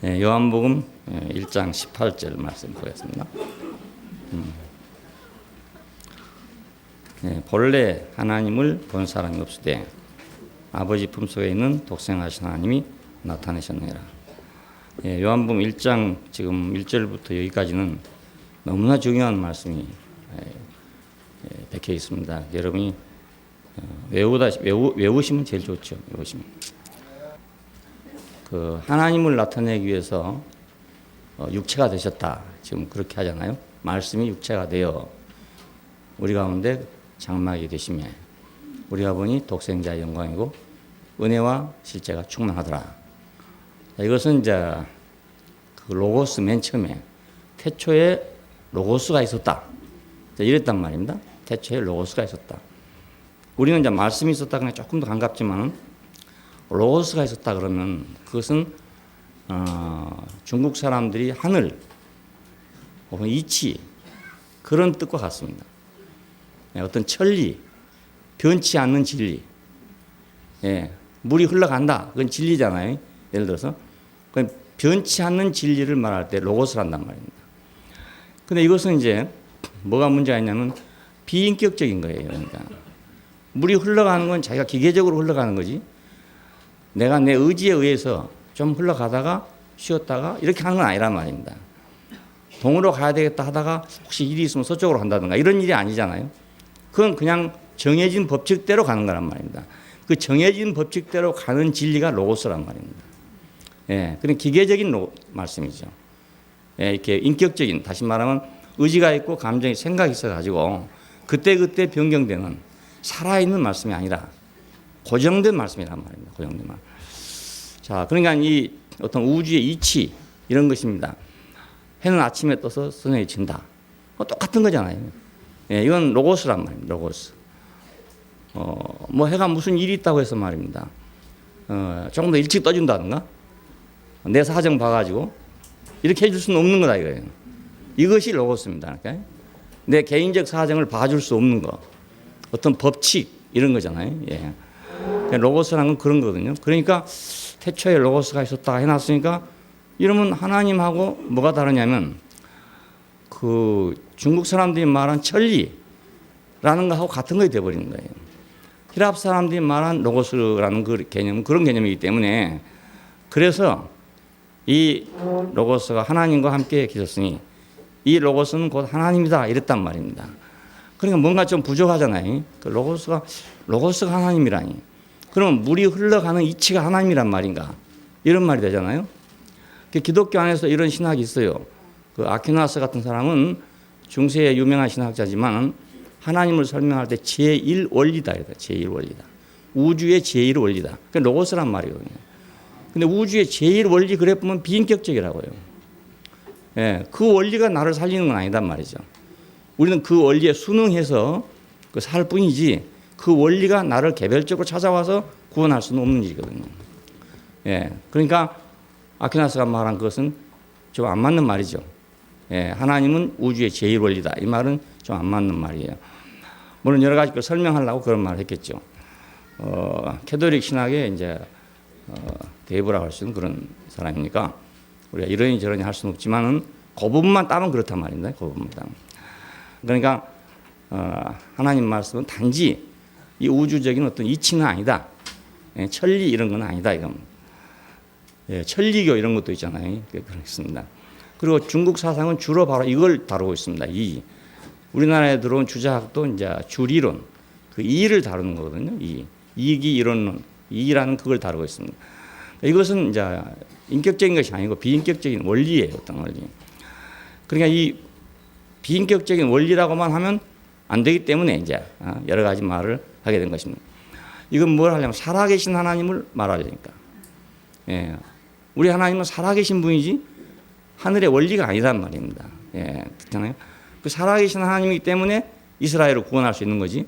요한복음 1장 18절 말씀 보겠습니다. 본래 하나님을 본 사람이 없으되 아버지 품속에 있는 독생하신 하나님이 나타내셨느니라. 요한복음 1장 지금 1절부터 여기까지는 너무나 중요한 말씀이 박혀 있습니다. 여러분이 외우시면 제일 좋죠. 외우시면. 하나님을 나타내기 위해서 육체가 되셨다. 지금 그렇게 하잖아요. 말씀이 육체가 되어 우리 가운데 장막이 되시며 우리가 보니 독생자의 영광이고 은혜와 실제가 충만하더라. 이것은 이제 그 로고스 맨 처음에 태초에 로고스가 있었다. 이랬단 말입니다. 태초에 로고스가 있었다. 우리는 이제 말씀이 있었다 그냥 조금 더 가깝지만 로고스가 있었다 그러면 그것은 중국 사람들이 하늘 혹은 이치 그런 뜻과 같습니다. 어떤 천리, 변치 않는 진리. 물이 흘러간다. 그건 진리잖아요. 예를 들어서 변치 않는 진리를 말할 때 로고스를 한단 말입니다. 근데 이것은 이제 뭐가 문제가 있냐면 비인격적인 거예요. 그러니까 물이 흘러가는 건 자기가 기계적으로 흘러가는 거지. 내가 내 의지에 의해서 좀 흘러가다가 쉬었다가 이렇게 하는 건 아니란 말입니다. 동으로 가야 되겠다 하다가 혹시 일이 있으면 서쪽으로 간다든가 이런 일이 아니잖아요. 그건 그냥 정해진 법칙대로 가는 거란 말입니다. 그 정해진 법칙대로 가는 진리가 로고스란 말입니다. 그런 기계적인 말씀이죠. 이렇게 인격적인, 다시 말하면 의지가 있고 감정이 생각이 있어가지고 그때그때 변경되는 살아있는 말씀이 아니라 고정된 말씀이란 말입니다. 고정된 말. 자, 그러니까 이 어떤 우주의 이치 이런 것입니다. 해는 아침에 떠서 저녁에 진다. 똑같은 거잖아요. 이건 로고스란 말입니다. 로고스. 뭐 해가 무슨 일이 있다고 해서 말입니다. 조금 더 일찍 떠준다든가 내 사정 봐가지고 이렇게 해줄 수는 없는 거다 이거예요. 이것이 로고스입니다. 그러니까 내 개인적 사정을 봐줄 수 없는 거. 어떤 법칙 이런 거잖아요. 로고스라는 건 그런 거거든요. 그러니까 태초에 로고스가 있었다 해놨으니까 이러면 하나님하고 뭐가 다르냐면 그 중국 사람들이 말한 천리라는 거하고 같은 것이 되어버리는 거예요. 히랍 사람들이 말한 로고스라는 그 개념은 그런 개념이기 때문에 그래서 이 로고스가 하나님과 함께 계셨으니 이 로고스는 곧 하나님이다 이랬단 말입니다. 그러니까 뭔가 좀 부족하잖아요. 그 로고스가 하나님이라니. 그러면 물이 흘러가는 이치가 하나님이란 말인가? 이런 말이 되잖아요. 기독교 안에서 이런 신학이 있어요. 그 아퀴나스 같은 사람은 중세의 유명한 신학자지만 하나님을 설명할 때 제1원리다. 제1원리다. 우주의 제1원리다. 그 로고스란 말이거든요. 근데 우주의 제1원리 그래 보면 비인격적이라고요. 그 원리가 나를 살리는 건 아니단 말이죠. 우리는 그 원리에 순응해서 살 뿐이지 그 원리가 나를 개별적으로 찾아와서 구원할 수는 없는 일이거든요. 그러니까 아퀴나스가 말한 것은 좀 안 맞는 말이죠. 하나님은 우주의 제1원리다. 이 말은 좀 안 맞는 말이에요. 물론 여러 가지 걸 설명하려고 그런 말을 했겠죠. 캐톨릭 신학의 이제 대부라고 할 수 있는 그런 사람이니까 우리가 이러니 저러니 할 수는 없지만은 그 부분만 따면 그렇단 말입니다. 그 부분만 따면. 그러니까 하나님 말씀은 단지 이 우주적인 어떤 이치는 아니다. 천리 이런 건 아니다. 이건. 천리교 이런 것도 있잖아요. 그렇습니다. 그리고 중국 사상은 주로 바로 이걸 다루고 있습니다. 우리나라에 들어온 주자학도 이제 주리론, 그 이를 다루는 거거든요. 이기 이론론, 이라는 그걸 다루고 있습니다. 이것은 이제 인격적인 것이 아니고 비인격적인 원리예요. 어떤 원리. 그러니까 이 비인격적인 원리라고만 하면 안 되기 때문에 이제 여러 가지 말을 하게 된 것입니다. 이건 뭘 하려면 살아계신 하나님을 말하려니까. 우리 하나님은 살아계신 분이지 하늘의 원리가 아니란 말입니다. 그렇잖아요. 그 살아계신 하나님이기 때문에 이스라엘을 구원할 수 있는 거지.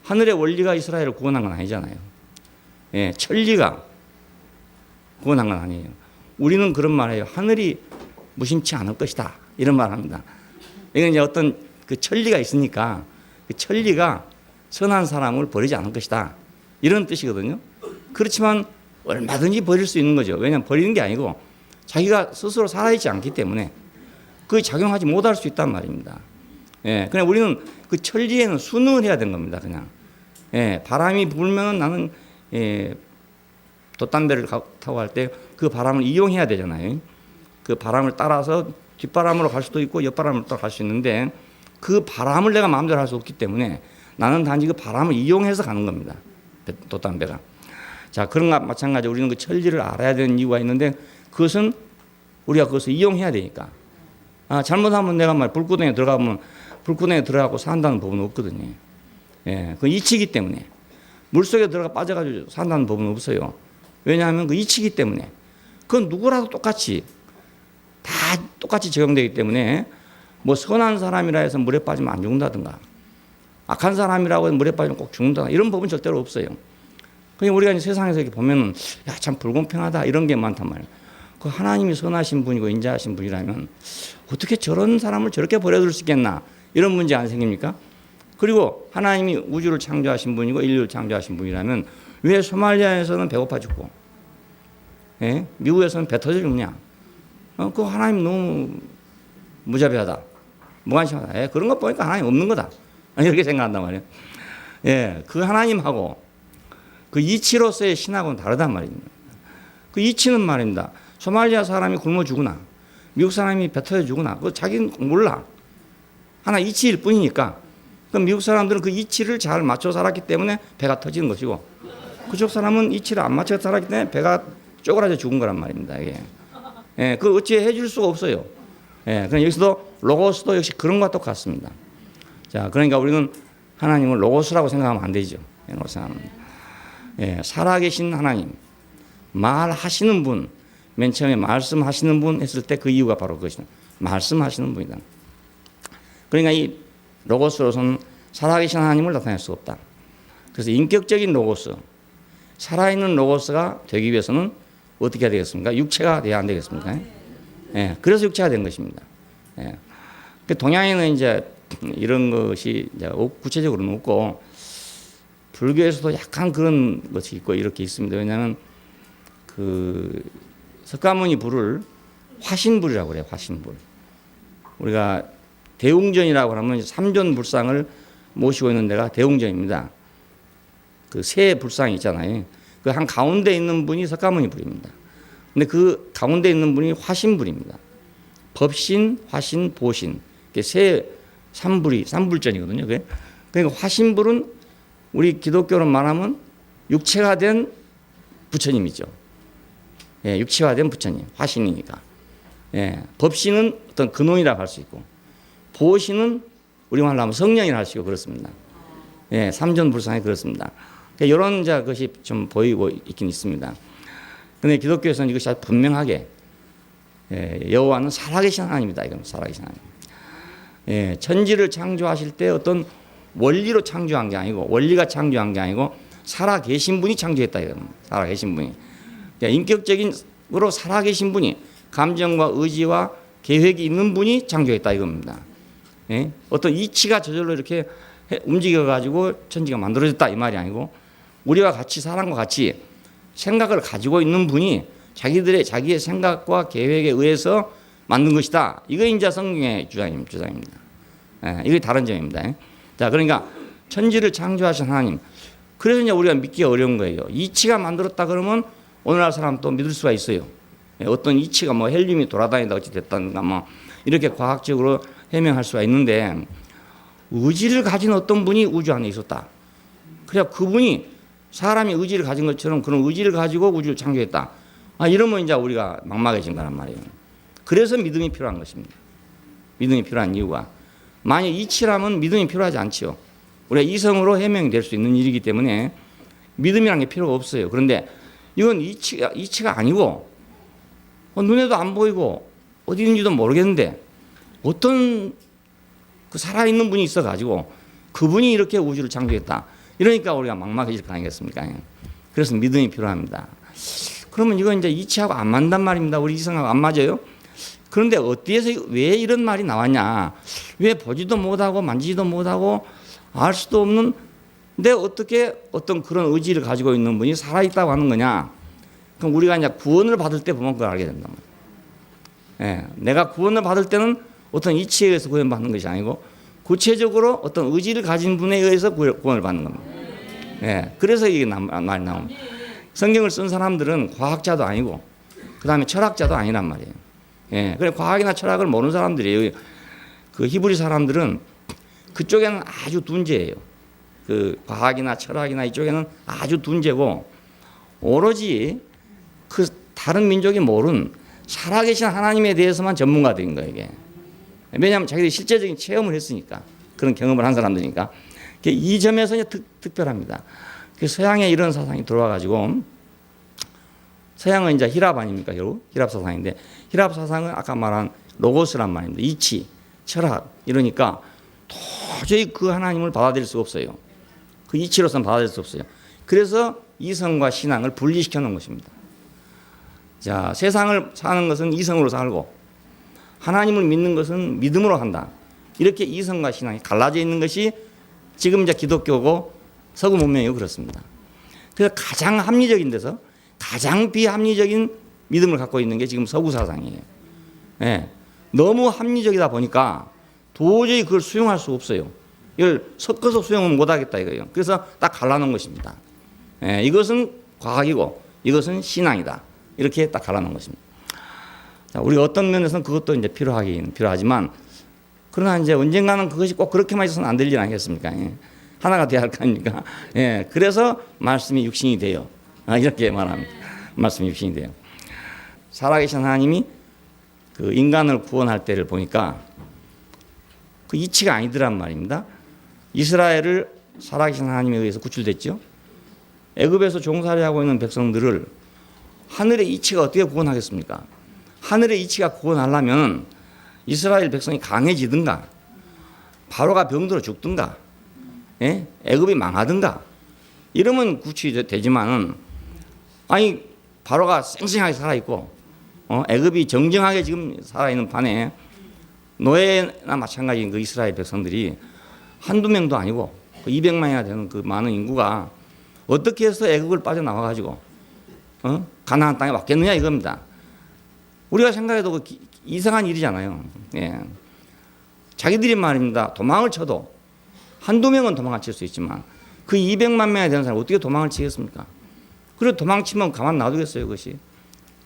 하늘의 원리가 이스라엘을 구원한 건 아니잖아요. 천리가 구원한 건 아니에요. 우리는 그런 말해요. 하늘이 무심치 않을 것이다. 이런 말 합니다. 이건 이제 어떤 그 천리가 있으니까 그 천리가 선한 사람을 버리지 않을 것이다. 이런 뜻이거든요. 그렇지만 얼마든지 버릴 수 있는 거죠. 왜냐하면 버리는 게 아니고 자기가 스스로 살아있지 않기 때문에 그 작용하지 못할 수 있단 말입니다. 예, 그냥 우리는 그 천리에는 순응을 해야 되는 겁니다. 그냥 예, 바람이 불면 나는 돛담배를 타고 갈 때 그 바람을 이용해야 되잖아요. 그 바람을 따라서 뒷바람으로 갈 수도 있고 옆바람으로 따라 갈 수 있는데 그 바람을 내가 마음대로 할 수 없기 때문에 나는 단지 그 바람을 이용해서 가는 겁니다. 돛담배가. 자, 그런 것 마찬가지로 우리는 그 천리를 알아야 되는 이유가 있는데 그것은 우리가 그것을 이용해야 되니까. 잘못하면 내가 불구덩이에 들어가면 불구덩이에 들어가고 산다는 법은 없거든요. 예, 그 이치기 때문에 물속에 들어가 빠져가지고 산다는 법은 없어요. 왜냐하면 그 이치기 때문에 그건 누구라도 똑같이 다 똑같이 적용되기 때문에 뭐 선한 사람이라 해서 물에 빠지면 안 죽는다든가 악한 사람이라고 해서 물에 빠지면 꼭 죽는다 이런 법은 절대로 없어요. 그냥 우리가 이제 세상에서 이렇게 보면은 야, 참 불공평하다 이런 게 많단 말이에요. 그 하나님이 선하신 분이고 인자하신 분이라면 어떻게 저런 사람을 저렇게 버려둘 수 있겠나 이런 문제 안 생깁니까? 그리고 하나님이 우주를 창조하신 분이고 인류를 창조하신 분이라면 왜 소말리아에서는 배고파 죽고 예? 미국에서는 배 터져 죽냐? 그 하나님 너무 무자비하다, 무관심하다. 그런 거 보니까 하나님 없는 거다. 이렇게 생각한단 말이에요. 예, 그 하나님하고 그 이치로서의 신하고는 다르단 말입니다. 그 이치는 말입니다. 소말리아 사람이 굶어 죽으나 미국 사람이 배 터져 죽으나 그거 자기는 몰라. 하나 이치일 뿐이니까. 그럼 미국 사람들은 그 이치를 잘 맞춰 살았기 때문에 배가 터지는 것이고 그쪽 사람은 이치를 안 맞춰 살았기 때문에 배가 쪼그라져 죽은 거란 말입니다. 이게. 예, 그 어찌 해줄 수가 없어요. 예, 그럼 여기서도 로고스도 역시 그런 것과 똑같습니다. 자, 그러니까 우리는 하나님을 로고스라고 생각하면 안 되죠. 예, 살아계신 하나님, 말하시는 분, 맨 처음에 말씀하시는 분 했을 때 그 이유가 바로 그것이다. 말씀하시는 분이다. 그러니까 이 로고스로서는 살아계신 하나님을 나타낼 수 없다. 그래서 인격적인 로고스, 살아있는 로고스가 되기 위해서는 어떻게 해야 되겠습니까? 육체가 돼야 안 되겠습니까? 예, 그래서 육체가 된 것입니다. 예. 그 동양에는 이제 이런 것이 이제 구체적으로는 없고 불교에서도 약간 그런 것이 있고 이렇게 있습니다. 왜냐하면 그 석가모니 불을 화신불이라고 그래요. 화신불. 우리가 대웅전이라고 하면 삼존 불상을 모시고 있는 데가 대웅전입니다. 그 세 불상이 있잖아요. 그 한 가운데 있는 분이 석가모니 불입니다. 근데 그 가운데 있는 분이 화신불입니다. 법신, 화신, 보신. 삼불전이거든요. 그러니까 화신불은 우리 기독교로 말하면 육체가 된 부처님이죠. 예, 육체가 된 부처님, 화신이니까. 예, 법신은 어떤 근원이라고 할 수 있고, 보신은 우리말로 하면 성령이라고 할 수 있고 그렇습니다. 예, 삼존불상이 그렇습니다. 그러니까 이런 것이 좀 보이고 있긴 있습니다. 그런데 기독교에서는 이것이 아주 분명하게 여호와는 살아계신 하나님이다. 이건 살아계신 하나님. 예, 천지를 창조하실 때 어떤 원리로 창조한 게 아니고 원리가 창조한 게 아니고 살아계신 분이 창조했다. 이건 살아계신 분이. 그러니까 인격적으로 살아계신 분이 감정과 의지와 계획이 있는 분이 창조했다 이겁니다. 예? 어떤 이치가 저절로 이렇게 움직여가지고 천지가 만들어졌다 이 말이 아니고 우리와 같이 사람과 같이 생각을 가지고 있는 분이 자기의 생각과 계획에 의해서 만든 것이다. 이거 이제 성경의 주장입니다. 예, 이게 다른 점입니다. 자, 그러니까 천지를 창조하신 하나님. 그래서 이제 우리가 믿기 어려운 거예요. 이치가 만들었다 그러면 오늘날 사람 또 믿을 수가 있어요. 예, 어떤 이치가 뭐 헬륨이 돌아다니다 어찌 됐다든가 뭐 이렇게 과학적으로 해명할 수가 있는데 의지를 가진 어떤 분이 우주 안에 있었다. 그래 그분이 사람이 의지를 가진 것처럼 그런 의지를 가지고 우주를 창조했다. 이러면 이제 우리가 막막해진 거란 말이에요. 그래서 믿음이 필요한 것입니다. 믿음이 필요한 이유가 만약 이치라면 믿음이 필요하지 않지요. 우리가 이성으로 해명이 될 수 있는 일이기 때문에 믿음이라는 게 필요가 없어요. 그런데 이건 이치가 아니고 눈에도 안 보이고 어디 있는지도 모르겠는데 어떤 그 살아있는 분이 있어가지고 그분이 이렇게 우주를 창조했다. 이러니까 우리가 막막해질 거 아니겠습니까? 그래서 믿음이 필요합니다. 그러면 이건 이제 이치하고 안 맞단 말입니다. 우리 이성하고 안 맞아요. 그런데 어디에서 왜 이런 말이 나왔냐? 왜 보지도 못하고 만지지도 못하고 알 수도 없는 근데 어떻게 어떤 그런 의지를 가지고 있는 분이 살아있다고 하는 거냐? 그럼 우리가 이제 구원을 받을 때 보면 그걸 알게 된단 말이에요. 예, 내가 구원을 받을 때는 어떤 이치에 의해서 구원받는 것이 아니고 구체적으로 어떤 의지를 가진 분에 의해서 구원을 받는 겁니다. 예, 그래서 이게 말이 나옵니다. 성경을 쓴 사람들은 과학자도 아니고 그 다음에 철학자도 아니란 말이에요. 예, 그래 과학이나 철학을 모르는 사람들이에요. 그 히브리 사람들은 그쪽에는 아주 둔재예요. 그 과학이나 철학이나 이쪽에는 아주 둔재고 오로지 그 다른 민족이 모르는 살아계신 하나님에 대해서만 전문가들인 거예요. 이게. 왜냐하면 자기들이 실제적인 체험을 했으니까 그런 경험을 한 사람들이니까 이 점에서 이제 특별합니다. 서양에 이런 사상이 들어와가지고 서양은 이제 히랍 아닙니까? 결국 히랍 사상인데 히랍 사상은 아까 말한 로고스란 말입니다. 이치, 철학 이러니까 도저히 그 하나님을 받아들일 수가 없어요. 그 이치로서는 받아들일 수 없어요. 그래서 이성과 신앙을 분리시켜 놓은 것입니다. 자, 세상을 사는 것은 이성으로 살고 하나님을 믿는 것은 믿음으로 한다. 이렇게 이성과 신앙이 갈라져 있는 것이 지금 이제 기독교고 서구 문명이고 그렇습니다. 그래서 가장 합리적인 데서 가장 비합리적인 믿음을 갖고 있는 게 지금 서구 사상이에요. 예, 너무 합리적이다 보니까 도저히 그걸 수용할 수 없어요. 이걸 섞어서 수용을 못하겠다 이거예요. 그래서 딱 갈라놓은 것입니다. 예, 이것은 과학이고 이것은 신앙이다. 이렇게 딱 갈라놓은 것입니다. 자, 우리가 어떤 면에서는 그것도 이제 필요하지만 그러나 이제 언젠가는 그것이 꼭 그렇게만 있어서는 안 될 일 아니겠습니까? 예. 하나가 돼야 할 거 아닙니까? 예, 그래서 말씀이 육신이 돼요. 이렇게 말합니다. 말씀이 육신이 돼요. 살아계신 하나님이 그 인간을 구원할 때를 보니까 그 이치가 아니더란 말입니다. 이스라엘을 살아계신 하나님에 의해서 구출됐죠. 애굽에서 종살이 하고 있는 백성들을 하늘의 이치가 어떻게 구원하겠습니까? 하늘의 이치가 구원하려면 이스라엘 백성이 강해지든가 바로가 병들어 죽든가 예? 애굽이 망하든가 이러면 구출되지만은 아니 바로가 쌩쌩하게 살아있고 애굽이 정정하게 지금 살아있는 판에 노예나 마찬가지인 그 이스라엘 백성들이 한두 명도 아니고 그 200만이나 되는 그 많은 인구가 어떻게 해서 애굽을 빠져나와가지고 가나안 땅에 왔겠느냐 이겁니다. 우리가 생각해도 그 이상한 일이잖아요. 예. 자기들이 말입니다. 도망을 쳐도 한두 명은 도망을 칠 수 있지만 그 200만 명이 되는 사람이 어떻게 도망을 치겠습니까? 그래 도망치면 가만 놔두겠어요 그것이.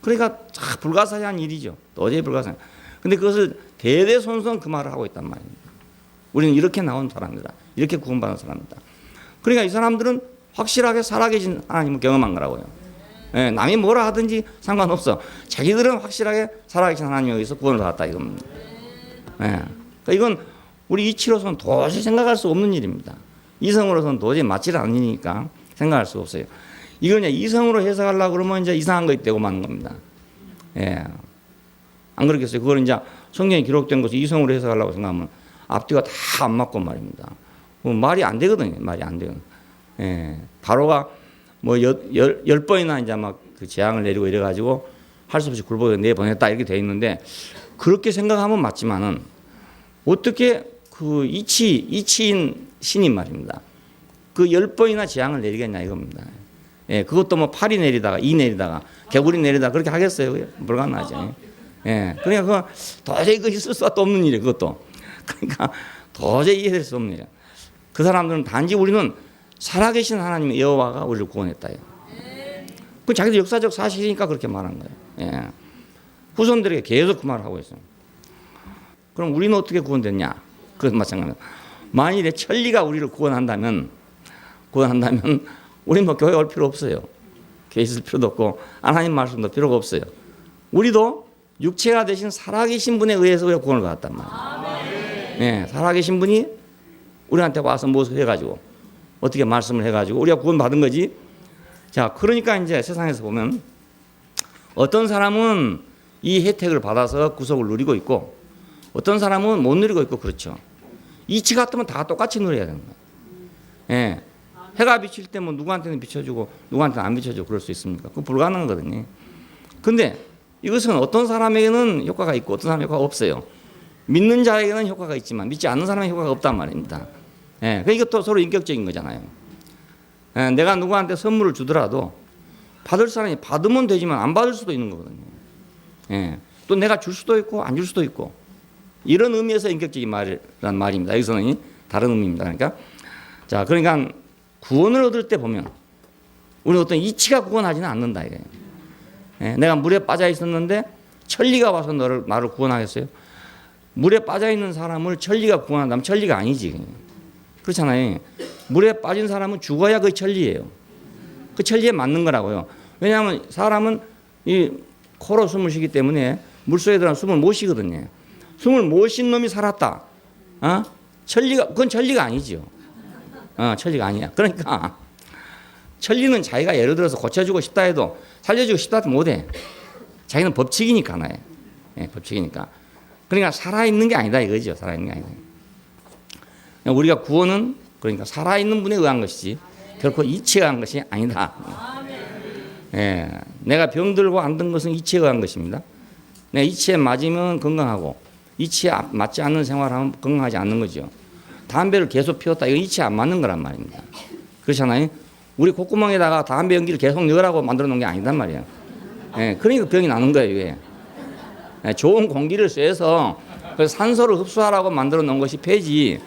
그러니까 불가사의한 일이죠. 도저히 불가사의. 근데 그것을 대대손손 그 말을 하고 있단 말입니다. 우리는 이렇게 나온 사람이다. 이렇게 구원받은 사람이다. 그러니까 이 사람들은 확실하게 살아계신 하나님을 경험한 거라고요. 예, 남이 뭐라 하든지 상관없어. 자기들은 확실하게 살아계신 하나님에 의해서 구원을 받았다 이겁니다. 예, 그러니까 이건 우리 이치로서는 도저히 생각할 수 없는 일입니다. 이성으로서는 도저히 맞지 않는 일이니까 생각할 수 없어요. 이걸 이성으로 해석하려고 그러면 이제 이상한 거 있다고 마는 겁니다. 예, 안 그렇겠어요? 그걸 이제 성경에 기록된 것을 이성으로 해석하려고 생각하면 앞뒤가 다 안 맞고 말입니다. 말이 안 되거든요. 말이 안 돼요. 예, 바로가 뭐 10번이나 이제 막 그 재앙을 내리고 이래가지고 할 수 없이 굴복에 내보냈다 이렇게 돼 있는데 그렇게 생각하면 맞지만은 어떻게 그 이치인 신이 말입니다. 그 10번이나 재앙을 내리겠냐 이겁니다. 예, 그것도 뭐 팔이 내리다가 이 내리다가 개구리 내리다가 그렇게 하겠어요? 불가능하죠. 예, 그러니까 그거 도저히 그 있을 수 없는 일이에요. 그것도. 그러니까 도저히 이해될 수 없는 일이에요. 그 사람들은 단지 우리는 살아계신 하나님의 여호와가 우리를 구원했다요. 그 자기들 역사적 사실이니까 그렇게 말한 거예요. 예. 후손들에게 계속 그 말을 하고 있어요. 그럼 우리는 어떻게 구원됐냐? 그것도 마찬가지입니다. 만일에 천리가 우리를 구원한다면 우리는 뭐 교회 올 필요 없어요. 교회 있을 필요도 없고 하나님 말씀도 필요가 없어요. 우리도 육체가 되신 살아계신 분에 의해서 우리가 구원을 받았단 말이에요. 예, 살아계신 분이 우리한테 와서 무엇을 해가지고 어떻게 말씀을 해가지고 우리가 구원받은 거지. 자, 그러니까 이제 세상에서 보면 어떤 사람은 이 혜택을 받아서 구속을 누리고 있고 어떤 사람은 못 누리고 있고 그렇죠. 이치 같으면 다 똑같이 누려야 되는 거예요. 예, 해가 비칠 때 뭐 누구한테는 비춰주고 누구한테는 안 비춰주고 그럴 수 있습니까? 그거 불가능하거든요. 근데 이것은 어떤 사람에게는 효과가 있고 어떤 사람에게는 효과가 없어요. 믿는 자에게는 효과가 있지만 믿지 않는 사람에게 효과가 없단 말입니다. 예, 그러니까 이것도 서로 인격적인 거잖아요. 예, 내가 누구한테 선물을 주더라도 받을 사람이 받으면 되지만 안 받을 수도 있는 거거든요. 예, 또 내가 줄 수도 있고 안 줄 수도 있고 이런 의미에서 인격적인 말이란 말입니다. 여기서는 다른 의미입니다. 그러니까 구원을 얻을 때 보면 우리 어떤 이치가 구원하지는 않는다 이거예요. 예, 내가 물에 빠져 있었는데 천리가 와서 나를 구원하겠어요? 물에 빠져 있는 사람을 천리가 구원한다면 천리가 아니지. 그렇잖아요. 물에 빠진 사람은 죽어야 그 천리예요. 그 천리에 맞는 거라고요. 왜냐하면 사람은 이 코로 숨을 쉬기 때문에 물속에 들어가면 숨을 못 쉬거든요. 숨을 못 쉰 놈이 살았다. 그건 천리가 아니죠. 천리가 아니야. 그러니까 천리는 자기가 예를 들어서 고쳐주고 싶다 해도 살려주고 싶다 해도 못해. 자기는 법칙이니까 나요. 예, 법칙이니까. 그러니까 살아있는 게 아니다 이거죠. 살아있는 게 아니다. 우리가 구원은 그러니까 살아있는 분에 의한 것이지 결코 이치에 의한 것이 아니다. 예, 내가 병들고 안 든 것은 이치에 의한 것입니다. 내가 이치에 맞으면 건강하고 이치에 맞지 않는 생활하면 건강하지 않는 거죠. 담배를 계속 피웠다. 이거 이치에 안 맞는 거란 말입니다. 그렇잖아요. 우리 콧구멍에다가 담배 연기를 계속 넣으라고 만들어 놓은 게 아니단 말이에요. 예, 그러니까 병이 나는 거예요. 이게. 예, 좋은 공기를 쐬서 산소를 흡수하라고 만들어 놓은 것이 폐지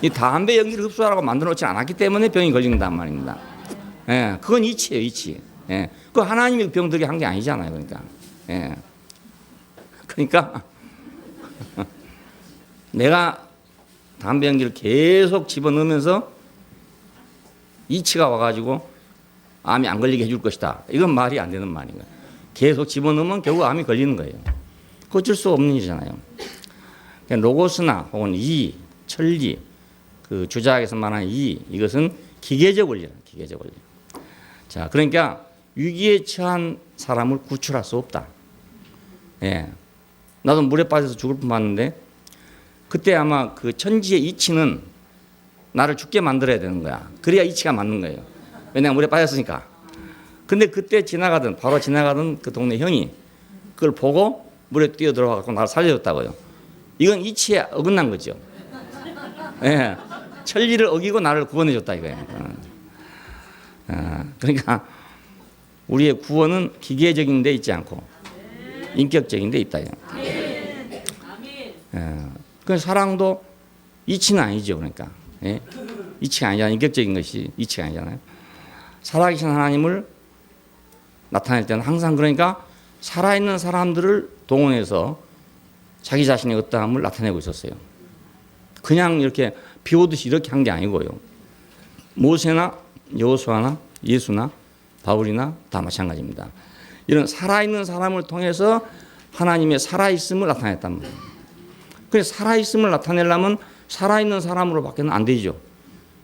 이 담배 연기를 흡수하라고 만들어 놓지 않았기 때문에 병이 걸린단 말입니다. 예, 그건 이치예요. 이치. 예, 그 하나님이 병들게 한 게 아니잖아요. 그러니까. 예. 그러니까 내가 담배 연기를 계속 집어넣으면서 이치가 와가지고 암이 안 걸리게 해줄 것이다. 이건 말이 안 되는 말인가요? 계속 집어넣으면 결국 암이 걸리는 거예요. 그 어쩔 수 없는 일이잖아요. 로고스나 혹은 이, 천리, 그 주자학에서 말하는 이것은 기계적 원리다. 기계적 원리. 자, 그러니까 위기에 처한 사람을 구출할 수 없다. 예. 나도 물에 빠져서 죽을 뻔했는데 그때 아마 그 천지의 이치는 나를 죽게 만들어야 되는 거야. 그래야 이치가 맞는 거예요. 왜냐하면 물에 빠졌으니까. 근데 그때 바로 지나가던 그 동네 형이 그걸 보고 물에 뛰어 들어가서 나를 살려줬다고요. 이건 이치에 어긋난 거죠. 예. 천리를 어기고 나를 구원해줬다 이거예요. 그러니까 우리의 구원은 기계적인 데 있지 않고 인격적인 데 있다. 그 사랑도 이치는 아니죠. 그러니까 예? 이치가 아니잖아요. 인격적인 것이 이치가 아니잖아요. 살아계신 하나님을 나타낼 때는 항상 그러니까 살아있는 사람들을 동원해서 자기 자신의 어떠함을 나타내고 있었어요. 그냥 이렇게 비 오듯이 이렇게 한 게 아니고요. 모세나 여호수아나 예수나 바울이나 다 마찬가지입니다. 이런 살아있는 사람을 통해서 하나님의 살아있음을 나타냈단 말이에요. 그래서 살아있음을 나타내려면 살아있는 사람으로 밖에는 안 되죠.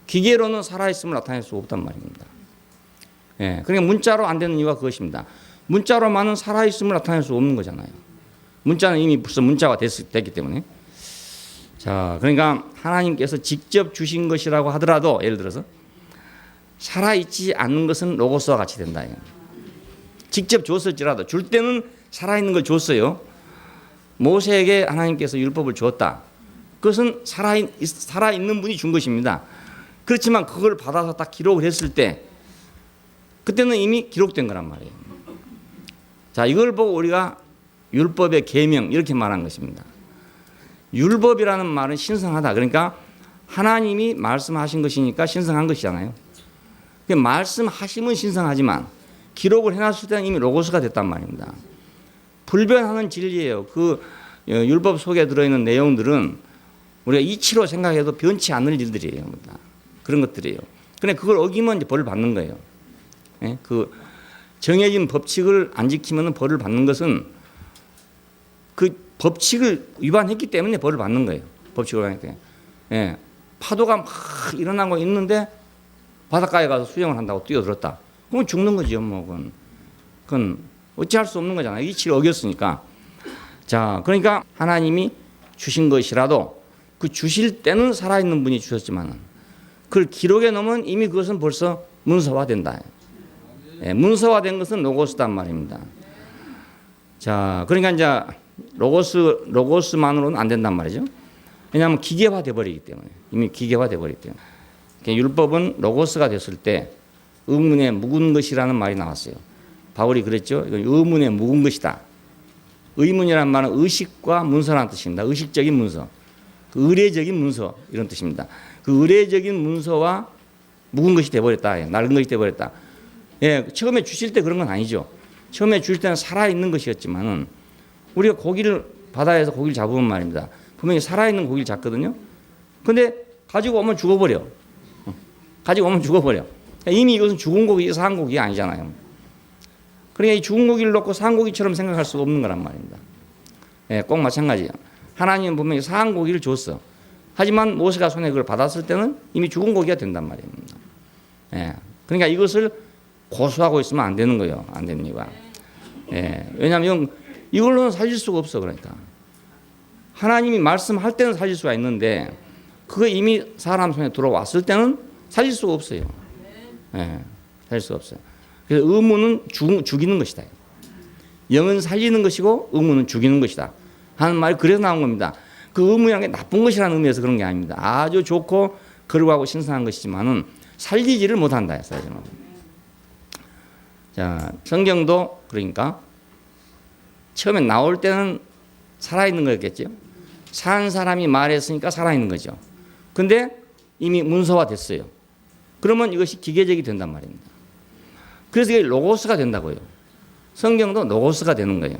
기계로는 살아있음을 나타낼 수 없단 말입니다. 예, 그러니까 문자로 안 되는 이유가 그것입니다. 문자로만은 살아있음을 나타낼 수 없는 거잖아요. 문자는 이미 벌써 문자가 됐기 때문에. 자, 그러니까 하나님께서 직접 주신 것이라고 하더라도 예를 들어서 살아있지 않는 것은 로고스와 같이 된다. 직접 줬을지라도 줄 때는 살아있는 걸 줬어요. 모세에게 하나님께서 율법을 주었다. 그것은 살아있는 분이 준 것입니다. 그렇지만 그걸 받아서 딱 기록을 했을 때 그때는 이미 기록된 거란 말이에요. 자, 이걸 보고 우리가 율법의 계명 이렇게 말한 것입니다. 율법이라는 말은 신성하다. 그러니까 하나님이 말씀하신 것이니까 신성한 것이잖아요. 말씀하심은 신성하지만 기록을 해놨을 때는 이미 로고스가 됐단 말입니다. 불변하는 진리예요. 그 율법 속에 들어있는 내용들은 우리가 이치로 생각해도 변치 않을 일들이에요. 그런 것들이에요. 그런데 그걸 어기면 이제 벌을 받는 거예요. 예? 그 정해진 법칙을 안 지키면 벌을 받는 것은 그 법칙을 위반했기 때문에 벌을 받는 거예요. 법칙을 위반했기 때문에. 예. 파도가 막 일어나고 있는데 바닷가에 가서 수영을 한다고 뛰어들었다. 그러면 죽는 거죠. 그건 어찌할 수 없는 거잖아요. 이치를 어겼으니까. 자, 그러니까 하나님이 주신 것이라도 그 주실 때는 살아있는 분이 주셨지만 그걸 기록에 넣으면 이미 그것은 벌써 문서화된다. 예, 문서화된 것은 로고스단 말입니다. 자, 그러니까 이제 로고스만으로는 안 된단 말이죠. 왜냐하면 기계화돼 버리기 때문에 이미 기계화돼 버리기 때문에 율법은 로고스가 됐을 때 의문에 묵은 것이라는 말이 나왔어요. 바울이 그랬죠. 이건 의문에 묵은 것이다. 의문이란 말은 의식과 문서라는 뜻입니다. 의식적인 문서, 그 의례적인 문서 이런 뜻입니다. 그 의례적인 문서와 묵은 것이 돼버렸다, 낡은 것이 돼버렸다. 예, 처음에 주실 때 그런 건 아니죠. 처음에 주실 때는 살아있는 것이었지만은 우리가 고기를 바다에서 고기를 잡으면 말입니다. 분명히 살아있는 고기를 잡거든요. 근데 가지고 오면 죽어버려. 가지고 오면 죽어버려. 이미 이것은 죽은 고기, 산 고기가 아니잖아요. 그러니까 이 죽은 고기를 놓고 산 고기처럼 생각할 수가 없는 거란 말입니다. 예, 꼭 마찬가지예요. 하나님은 분명히 산 고기를 줬어. 하지만 모세가 손에 그걸 받았을 때는 이미 죽은 고기가 된단 말입니다. 예, 그러니까 이것을 고수하고 있으면 안 되는 거예요. 안 되는 이유가. 예, 왜냐하면 이걸로는 살릴 수가 없어. 그러니까 하나님이 말씀할 때는 살릴 수가 있는데 그거 이미 사람 손에 들어왔을 때는 살릴 수가 없어요. 예, 살릴 수가 없어요. 그래서 의무는 죽이는 것이다. 영은 살리는 것이고 의무는 죽이는 것이다 하는 말이 그래서 나온 겁니다. 그 의무라는 게 나쁜 것이라는 의미에서 그런 게 아닙니다. 아주 좋고 거룩하고 신선한 것이지만은 살리지를 못한다. 자, 성경도 그러니까 처음에 나올 때는 살아있는 거였겠죠. 산 사람이 말했으니까 살아있는 거죠. 근데 이미 문서화 됐어요. 그러면 이것이 기계적이 된단 말입니다. 그래서 이게 로고스가 된다고요. 성경도 로고스가 되는 거예요.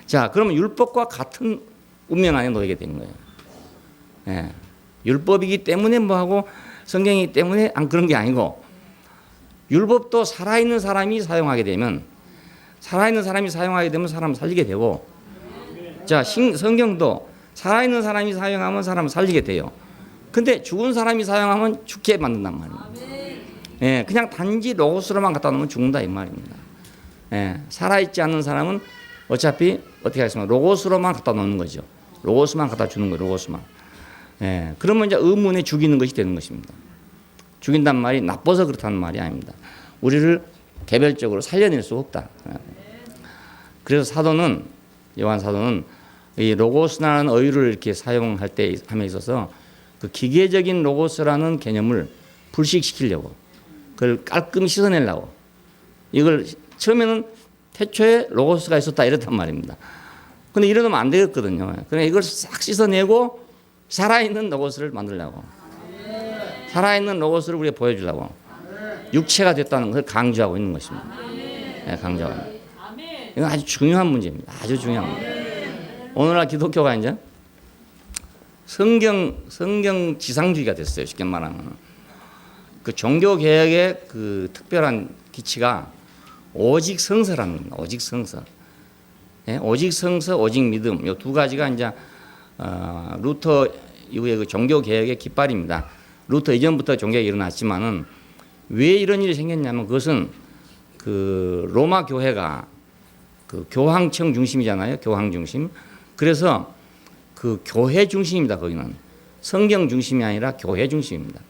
자, 그러면 율법과 같은 운명 안에 놓이게 되는 거예요. 예, 율법이기 때문에 뭐하고 성경이기 때문에 안 그런 게 아니고 율법도 살아있는 사람이 사용하게 되면 살아있는 사람이 사용하게 되면 사람 살리게 되고 자, 성경도 살아있는 사람이 사용하면 사람 살리게 돼요. 근데 죽은 사람이 사용하면 죽게 만든단 말입니다. 예, 그냥 단지 로고스로만 갖다 놓으면 죽는다 이 말입니다. 예, 살아있지 않는 사람은 어차피 어떻게 하겠습니까? 로고스로만 갖다 놓는 거죠. 로고스만 갖다 주는 거예요. 로고스만. 예, 그러면 이제 의문에 죽이는 것이 되는 것입니다. 죽인단 말이 나빠서 그렇다는 말이 아닙니다. 우리를 개별적으로 살려낼 수 없다. 그래서 사도는 요한 사도는 이 로고스라는 어휘를 이렇게 사용할 때 함에 있어서 그 기계적인 로고스라는 개념을 불식시키려고 그걸 깔끔히 씻어내려고 이걸 처음에는 태초에 로고스가 있었다 이랬단 말입니다. 근데 이러면 안 되겠거든요. 그러니까 이걸 싹 씻어내고 살아있는 로고스를 만들려고 살아있는 로고스를 우리가 보여주려고 육체가 됐다는 것을 강조하고 있는 것입니다. 네, 강조하고. 이건 아주 중요한 문제입니다. 아주 중요한 문제. 오늘날 기독교가 이제 성경 지상주의가 됐어요. 쉽게 말하면 그 종교 개혁의 그 특별한 기치가 오직 성서라는 겁니다. 오직 성서. 예? 오직 성서, 오직 믿음. 이 두 가지가 이제 루터 이후에 그 종교 개혁의 깃발입니다. 루터 이전부터 종교가 일어났지만은 왜 이런 일이 생겼냐면 그것은 그 로마 교회가 그 교황청 중심이잖아요. 교황 중심. 그래서 그 교회 중심입니다. 거기는 성경 중심이 아니라 교회 중심입니다.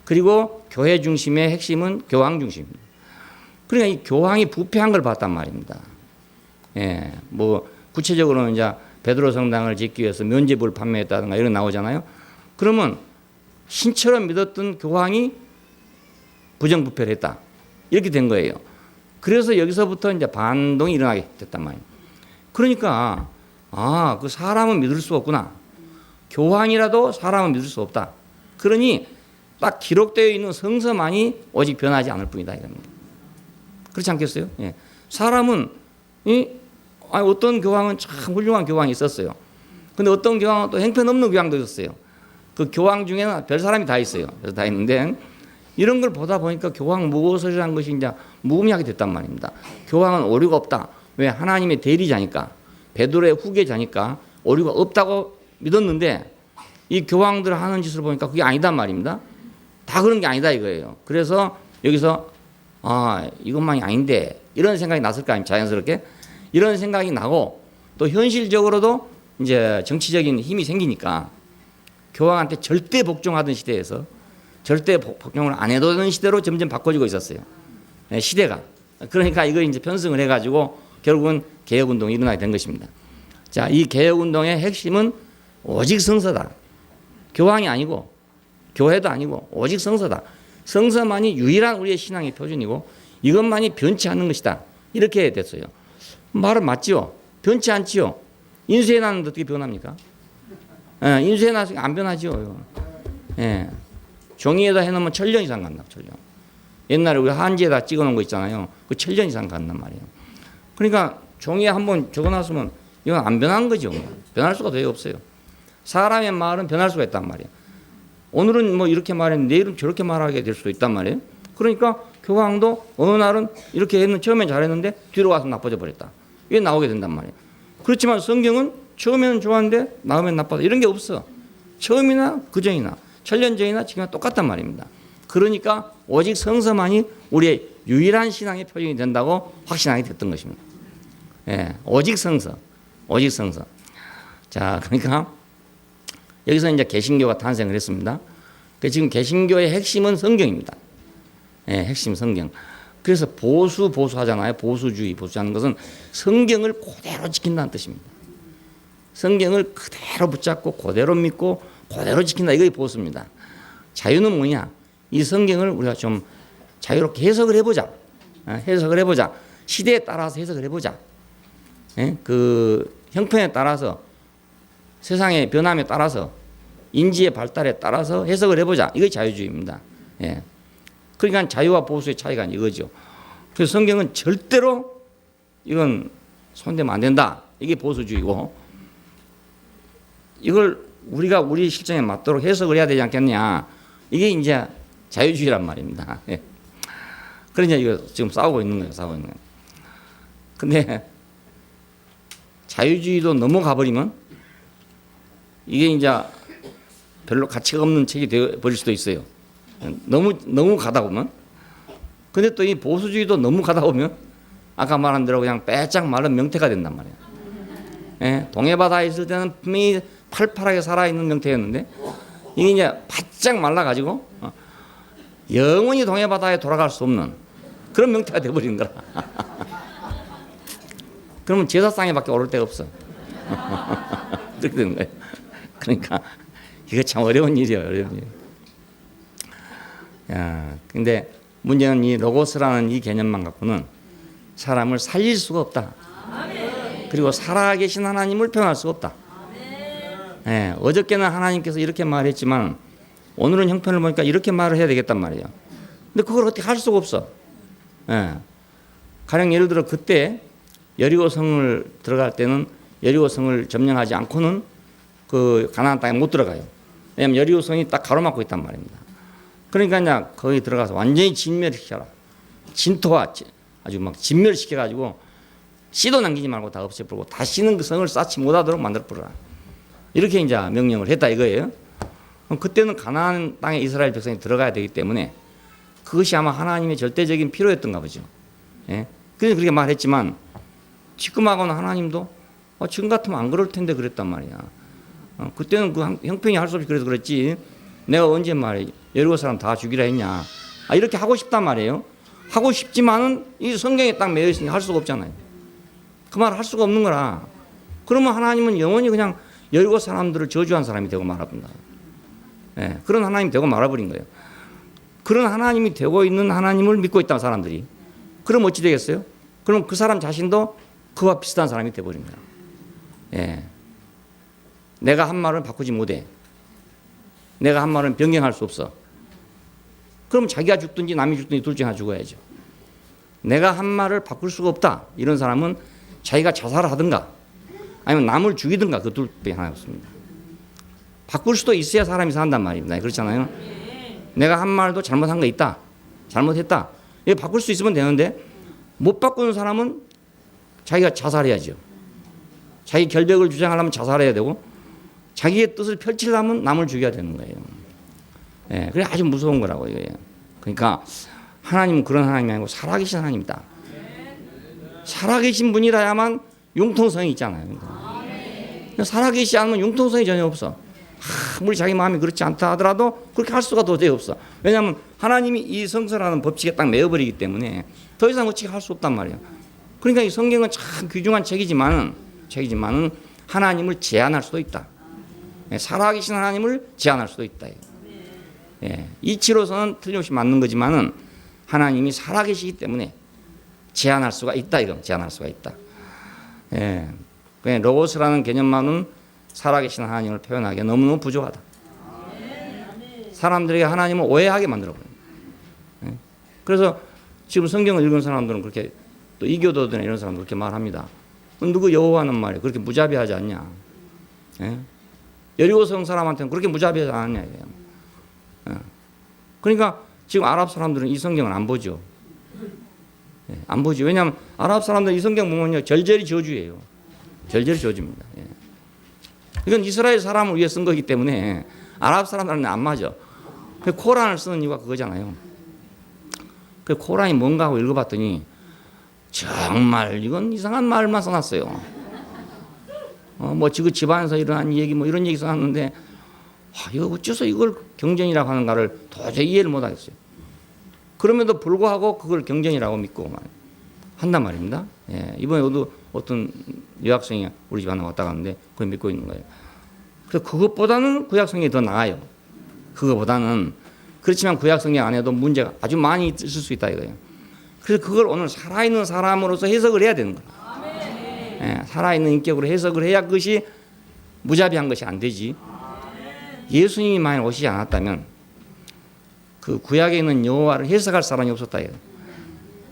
그리고 교회 중심의 핵심은 교황 중심입니다. 그러니까 이 교황이 부패한 걸 봤단 말입니다. 예, 뭐 구체적으로는 이제 베드로 성당을 짓기 위해서 면죄부를 판매했다든가 이런 나오잖아요. 그러면 신처럼 믿었던 교황이 부정부패를 했다. 이렇게 된 거예요. 그래서 여기서부터 이제 반동이 일어나게 됐단 말이에요. 그러니까 그 사람은 믿을 수 없구나. 교황이라도 사람은 믿을 수 없다. 그러니 딱 기록되어 있는 성서만이 오직 변하지 않을 뿐이다 이겁니다. 그렇지 않겠어요? 예. 사람은 어떤 교황은 참 훌륭한 교황이 있었어요. 근데 어떤 교황은 또 형편없는 교황도 있었어요. 그 교황 중에는 별 사람이 다 있어요. 그래서 다 있는데 이런 걸 보다 보니까 교황 무고설이라는 것이 이제 무의미하게 됐단 말입니다. 교황은 오류가 없다. 왜? 하나님의 대리자니까. 베드로의 후계자니까 오류가 없다고 믿었는데 이 교황들 하는 짓을 보니까 그게 아니단 말입니다. 다 그런 게 아니다 이거예요. 그래서 여기서 이것만이 아닌데 이런 생각이 났을 거 아닙니까? 자연스럽게 이런 생각이 나고 또 현실적으로도 이제 정치적인 힘이 생기니까 교황한테 절대 복종하던 시대에서 절대 복종을 안 해도 되는 시대로 점점 바꿔지고 있었어요. 시대가. 그러니까 이걸 이제 편승을 해가지고 결국은 개혁운동이 일어나게 된 것입니다. 자, 이 개혁운동의 핵심은 오직 성서다. 교황이 아니고 교회도 아니고 오직 성서다. 성서만이 유일한 우리의 신앙의 표준이고 이것만이 변치 않는 것이다. 이렇게 됐어요. 말은 맞지요. 변치 않지요. 인수해 놨는데 어떻게 변합니까? 예, 인수해 놨으니까 안 변하죠. 예. 종이에다 해놓으면 1000년 이상 간다. 1000년. 옛날에 우리 한지에다 찍어놓은 거 있잖아요. 그 1000년 이상 간단 말이에요. 그러니까 종이에 한번 적어놨으면 이건 안 변한 거죠. 변할 수가 도저히 없어요. 사람의 말은 변할 수가 있단 말이에요. 오늘은 뭐 이렇게 말했는데 내일은 저렇게 말하게 될 수도 있단 말이에요. 그러니까 교황도 어느 날은 이렇게 했는데 처음엔 잘했는데 뒤로 와서 나빠져 버렸다. 이게 나오게 된단 말이에요. 그렇지만 성경은 처음에는 좋았는데 나오면 나빠져. 이런 게 없어. 처음이나 그전이나 1000년 전이나 지금이나 똑같단 말입니다. 그러니까 오직 성서만이 우리의 유일한 신앙의 표징이 된다고 확신하게 됐던 것입니다. 예, 오직 성서. 오직 성서. 자, 그러니까 여기서 이제 개신교가 탄생을 했습니다. 지금 개신교의 핵심은 성경입니다. 예, 핵심 성경. 그래서 보수 하잖아요. 보수주의, 보수하는 것은 성경을 그대로 지킨다는 뜻입니다. 성경을 그대로 붙잡고 그대로 믿고 그대로 지킨다. 이게 보수입니다. 자유는 뭐냐? 이 성경을 우리가 좀 자유롭게 해석을 해보자. 해석을 해보자. 시대에 따라서 해석을 해보자. 예? 그 형편에 따라서 세상의 변함에 따라서 인지의 발달에 따라서 해석을 해보자. 이게 자유주의입니다. 예. 그러니까 자유와 보수의 차이가 이거죠. 그래서 성경은 절대로 이건 손대면 안 된다. 이게 보수주의고 이걸 우리가 우리 실정에 맞도록 해석을 해야 되지 않겠냐. 이게 이제 자유주의란 말입니다. 예. 그러니까 이거 지금 싸우고 있는 거예요. 싸우고 있는 거예요. 근데 자유주의도 넘어가 버리면 이게 이제 별로 가치가 없는 책이 되어 버릴 수도 있어요. 너무 가다 보면. 근데 또 이 보수주의도 너무 가다 보면 아까 말한 대로 그냥 빼짝 마른 명태가 된단 말이에요. 예, 동해바다에 있을 때는 분명히 팔팔하게 살아있는 명태였는데 이게 이제 바짝 말라가지고 영원히 동해바다에 돌아갈 수 없는 그런 명태가 돼버린 거라. 그러면 제사상에밖에 오를 데가 없어. 그렇게 되는 거예요. 그러니까 이거 참 어려운 일이에요. 어려운 일. 야, 근데 문제는 이 로고스라는 이 개념만 갖고는 사람을 살릴 수가 없다. 그리고 살아계신 하나님을 표현할 수가 없다. 예, 어저께는 하나님께서 이렇게 말했지만 오늘은 형편을 보니까 이렇게 말을 해야 되겠단 말이에요. 근데 그걸 어떻게 할 수가 없어. 예. 가령 예를 들어 그때 여리고성을 들어갈 때는 여리고성을 점령하지 않고는 그 가나안 땅에 못 들어가요. 왜냐하면 여리고성이 딱 가로막고 있단 말입니다. 그러니까 이제 거기 들어가서 완전히 진멸시켜라. 진토화 아주 막 진멸시켜가지고 씨도 남기지 말고 다 없애버리고 다시는 그 성을 쌓지 못하도록 만들어버려라. 이렇게 이제 명령을 했다 이거예요. 그때는 가나안 땅에 이스라엘 백성이 들어가야 되기 때문에 그것이 아마 하나님의 절대적인 필요였던가 보죠. 예? 그래서 그렇게 말했지만 지금하고는 하나님도 지금 같으면 안 그럴 텐데 그랬단 말이야. 그때는 그 형편이 할 수 없이 그래서 그랬지. 내가 언제 말해 여리고 사람 다 죽이라 했냐. 이렇게 하고 싶단 말이에요. 하고 싶지만은 이 성경에 딱 매여 있으니까 할 수가 없잖아요. 그 말 할 수가 없는 거라. 그러면 하나님은 영원히 그냥 여리고 사람들을 저주한 사람이 되고 말아버린다. 예, 그런 하나님이 되고 말아버린 거예요. 그런 하나님이 되고 있는 하나님을 믿고 있다는 사람들이. 그럼 어찌 되겠어요? 그럼 그 사람 자신도 그와 비슷한 사람이 되어버린 거야. 예. 내가 한 말을 바꾸지 못해. 내가 한 말은 변경할 수 없어. 그럼 자기가 죽든지 남이 죽든지 둘 중에 하나 죽어야죠. 내가 한 말을 바꿀 수가 없다. 이런 사람은 자기가 자살을 하든가 아니면 남을 죽이든가 그 둘 중에 하나였습니다. 바꿀 수도 있어야 사람이 산단 말입니다. 그렇잖아요. 내가 한 말도 잘못한 거 있다. 잘못했다. 이거 바꿀 수 있으면 되는데 못 바꾸는 사람은 자기가 자살해야죠. 자기 결백을 주장하려면 자살해야 되고 자기의 뜻을 펼치려면 남을 죽여야 되는 거예요. 예, 그게 아주 무서운 거라고 이거예요. 그러니까 하나님은 그런 하나님이 아니고 살아계신 하나님이다. 살아계신 분이라야만 융통성이 있잖아요. 그러니까 살아계시지 않으면 융통성이 전혀 없어. 아무리 자기 마음이 그렇지 않다 하더라도 그렇게 할 수가 도저히 없어. 왜냐하면 하나님이 이 성서라는 법칙에 딱 매어버리기 때문에 더 이상 어떻게 할 수 없단 말이에요. 그러니까 이 성경은 참 귀중한 책이지만은 하나님을 제한할 수도 있다. 살아계신 하나님을 제한할 수도 있다. 예, 이치로서는 틀림없이 맞는 거지만은 하나님이 살아계시기 때문에 제한할 수가 있다. 이거 제한할 수가 있다. 예, 그냥 로고스라는 개념만은 살아계신 하나님을 표현하기에 너무너무 부족하다. 사람들에게 하나님을 오해하게 만들어버려요. 그래서 지금 성경을 읽은 사람들은 그렇게, 또 이교도들이나 이런 사람들 그렇게 말합니다. 누구 여호와는 말이야 그렇게 무자비하지 않냐. 여리고성 사람한테는 그렇게 무자비하지 않냐. 그러니까 지금 아랍 사람들은 이 성경을 안 보죠. 안 보죠. 왜냐하면 아랍 사람들은 이 성경 보면요 절절히 저주예요. 절절히 저주입니다. 이건 이스라엘 사람을 위해 쓴 거기 때문에 아랍 사람들은 안 맞아. 그 코란을 쓰는 이유가 그거잖아요. 그 코란이 뭔가 하고 읽어봤더니 정말 이건 이상한 말만 써놨어요. 뭐 지금 집안에서 일어난 얘기 뭐 이런 얘기 써놨는데 이거 어째서 이걸 경전이라고 하는가를 도저히 이해를 못하겠어요. 그럼에도 불구하고 그걸 경전이라고 믿고 한단 말입니다. 이번에 어떤 여학생이 우리 집 하나 왔다 갔는데 그걸 믿고 있는 거예요. 그래서 그것보다는 구약성경이 더 나아요. 그거보다는. 그렇지만 구약성경 안에도 문제가 아주 많이 있을 수 있다 이거예요. 그래서 그걸 오늘 살아있는 사람으로서 해석을 해야 되는 거예요. 살아있는 인격으로 해석을 해야 그것이 무자비한 것이 안 되지. 예수님이 만약 오시지 않았다면 그 구약에 있는 여호와를 해석할 사람이 없었다 이거예요.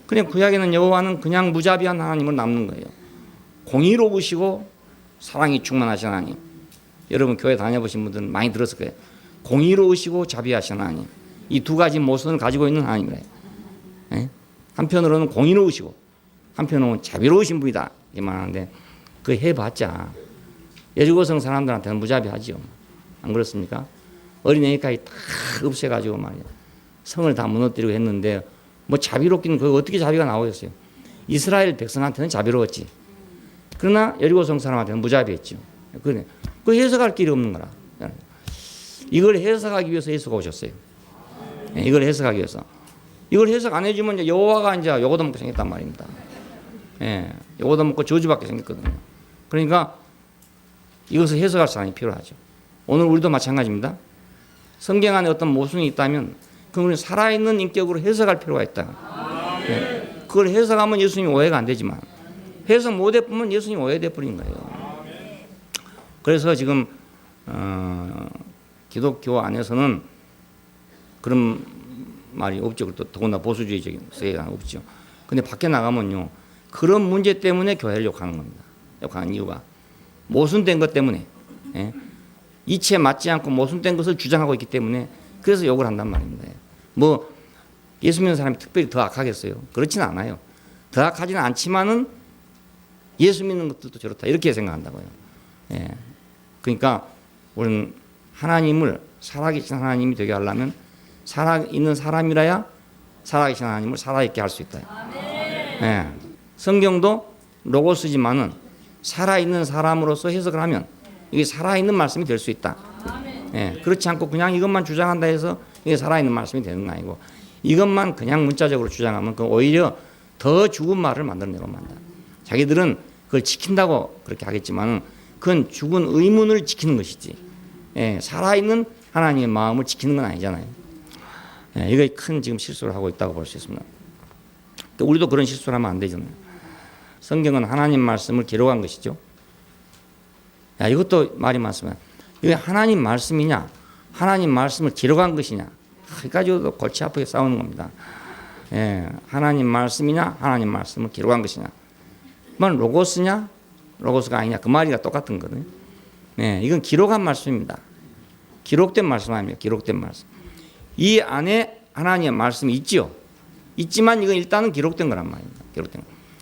그냥 구약에 있는 여호와는 그냥 무자비한 하나님으로 남는 거예요. 공의로우시고 사랑이 충만하신 하나님. 여러분 교회 다녀보신 분들은 많이 들었을 거예요. 공의로우시고 자비하신 하나님. 이 두 가지 모습을 가지고 있는 하나님이래요. 한편으로는 공의로우시고 한편으로는 자비로우신 분이다 이렇게 말하는데 그 해봤자 여리고성 사람들한테는 무자비하죠. 안 그렇습니까? 어린애까지 다 없애가지고 말이야 성을 다 무너뜨리고 했는데 뭐 자비롭기는 그거 어떻게 자비가 나오겠어요? 이스라엘 백성한테는 자비로웠지. 그러나 여리고성 사람한테는 무자비했죠. 그래. 그 해석할 길이 없는 거라. 이걸 해석하기 위해서 예수가 오셨어요. 이걸 해석하기 위해서. 이걸 해석 안 해주면 이제 여호와가 이제 요거도 먹고 생겼단 말입니다. 요거도 먹고 저주받게 생겼거든요. 그러니까 이것을 해석할 사람이 필요하죠. 오늘 우리도 마찬가지입니다. 성경 안에 어떤 모순이 있다면 그걸 살아있는 인격으로 해석할 필요가 있다. 그걸 해석하면 예수님 오해가 안 되지만 해석 못 해보면 예수님 오해돼 버린 거예요. 그래서 지금 기독교 안에서는 그런 말이 없죠. 또 더구나 보수주의적인 세계가 없죠. 근데 밖에 나가면요 그런 문제 때문에 교회를 욕하는 겁니다. 욕하는 이유가 모순된 것 때문에 이치에 맞지 않고 모순된 것을 주장하고 있기 때문에 그래서 욕을 한단 말입니다. 뭐 예수 믿는 사람이 특별히 더 악하겠어요? 그렇지는 않아요. 더 악하지는 않지만은 예수 믿는 것들도 저렇다 이렇게 생각한다고요. 그러니까 우리는 하나님을 살아계신 하나님이 되게 하려면 살아있는 사람이라야 살아계신 하나님을 살아있게 할 수 있다. 성경도 로고스지만은 살아있는 사람으로서 해석을 하면 이게 살아있는 말씀이 될 수 있다. 그렇지 않고 그냥 이것만 주장한다 해서 이게 살아있는 말씀이 되는 거 아니고 이것만 그냥 문자적으로 주장하면 그 오히려 더 죽은 말을 만들어내고 만다. 자기들은 그걸 지킨다고 그렇게 하겠지만은 그건 죽은 의문을 지키는 것이지. 살아있는 하나님의 마음을 지키는 건 아니잖아요. 이거 큰 지금 실수를 하고 있다고 볼 수 있습니다. 우리도 그런 실수를 하면 안 되잖아요. 성경은 하나님 말씀을 기록한 것이죠. 이것도 말이 많습니다. 이게 하나님 말씀이냐, 하나님 말씀을 기록한 것이냐, 여기까지도 골치 아프게 싸우는 겁니다. 하나님 말씀이냐, 하나님 말씀을 기록한 것이냐. 뭐 로고스냐, 로고스가 아니냐, 그 말이가 똑같은 거거든요. 이건 기록한 말씀입니다. 기록된 말씀 아닙니까? 기록된 말씀. 이 안에 하나님의 말씀이 있죠. 있지만 이건 일단은 기록된 거란 말입니다.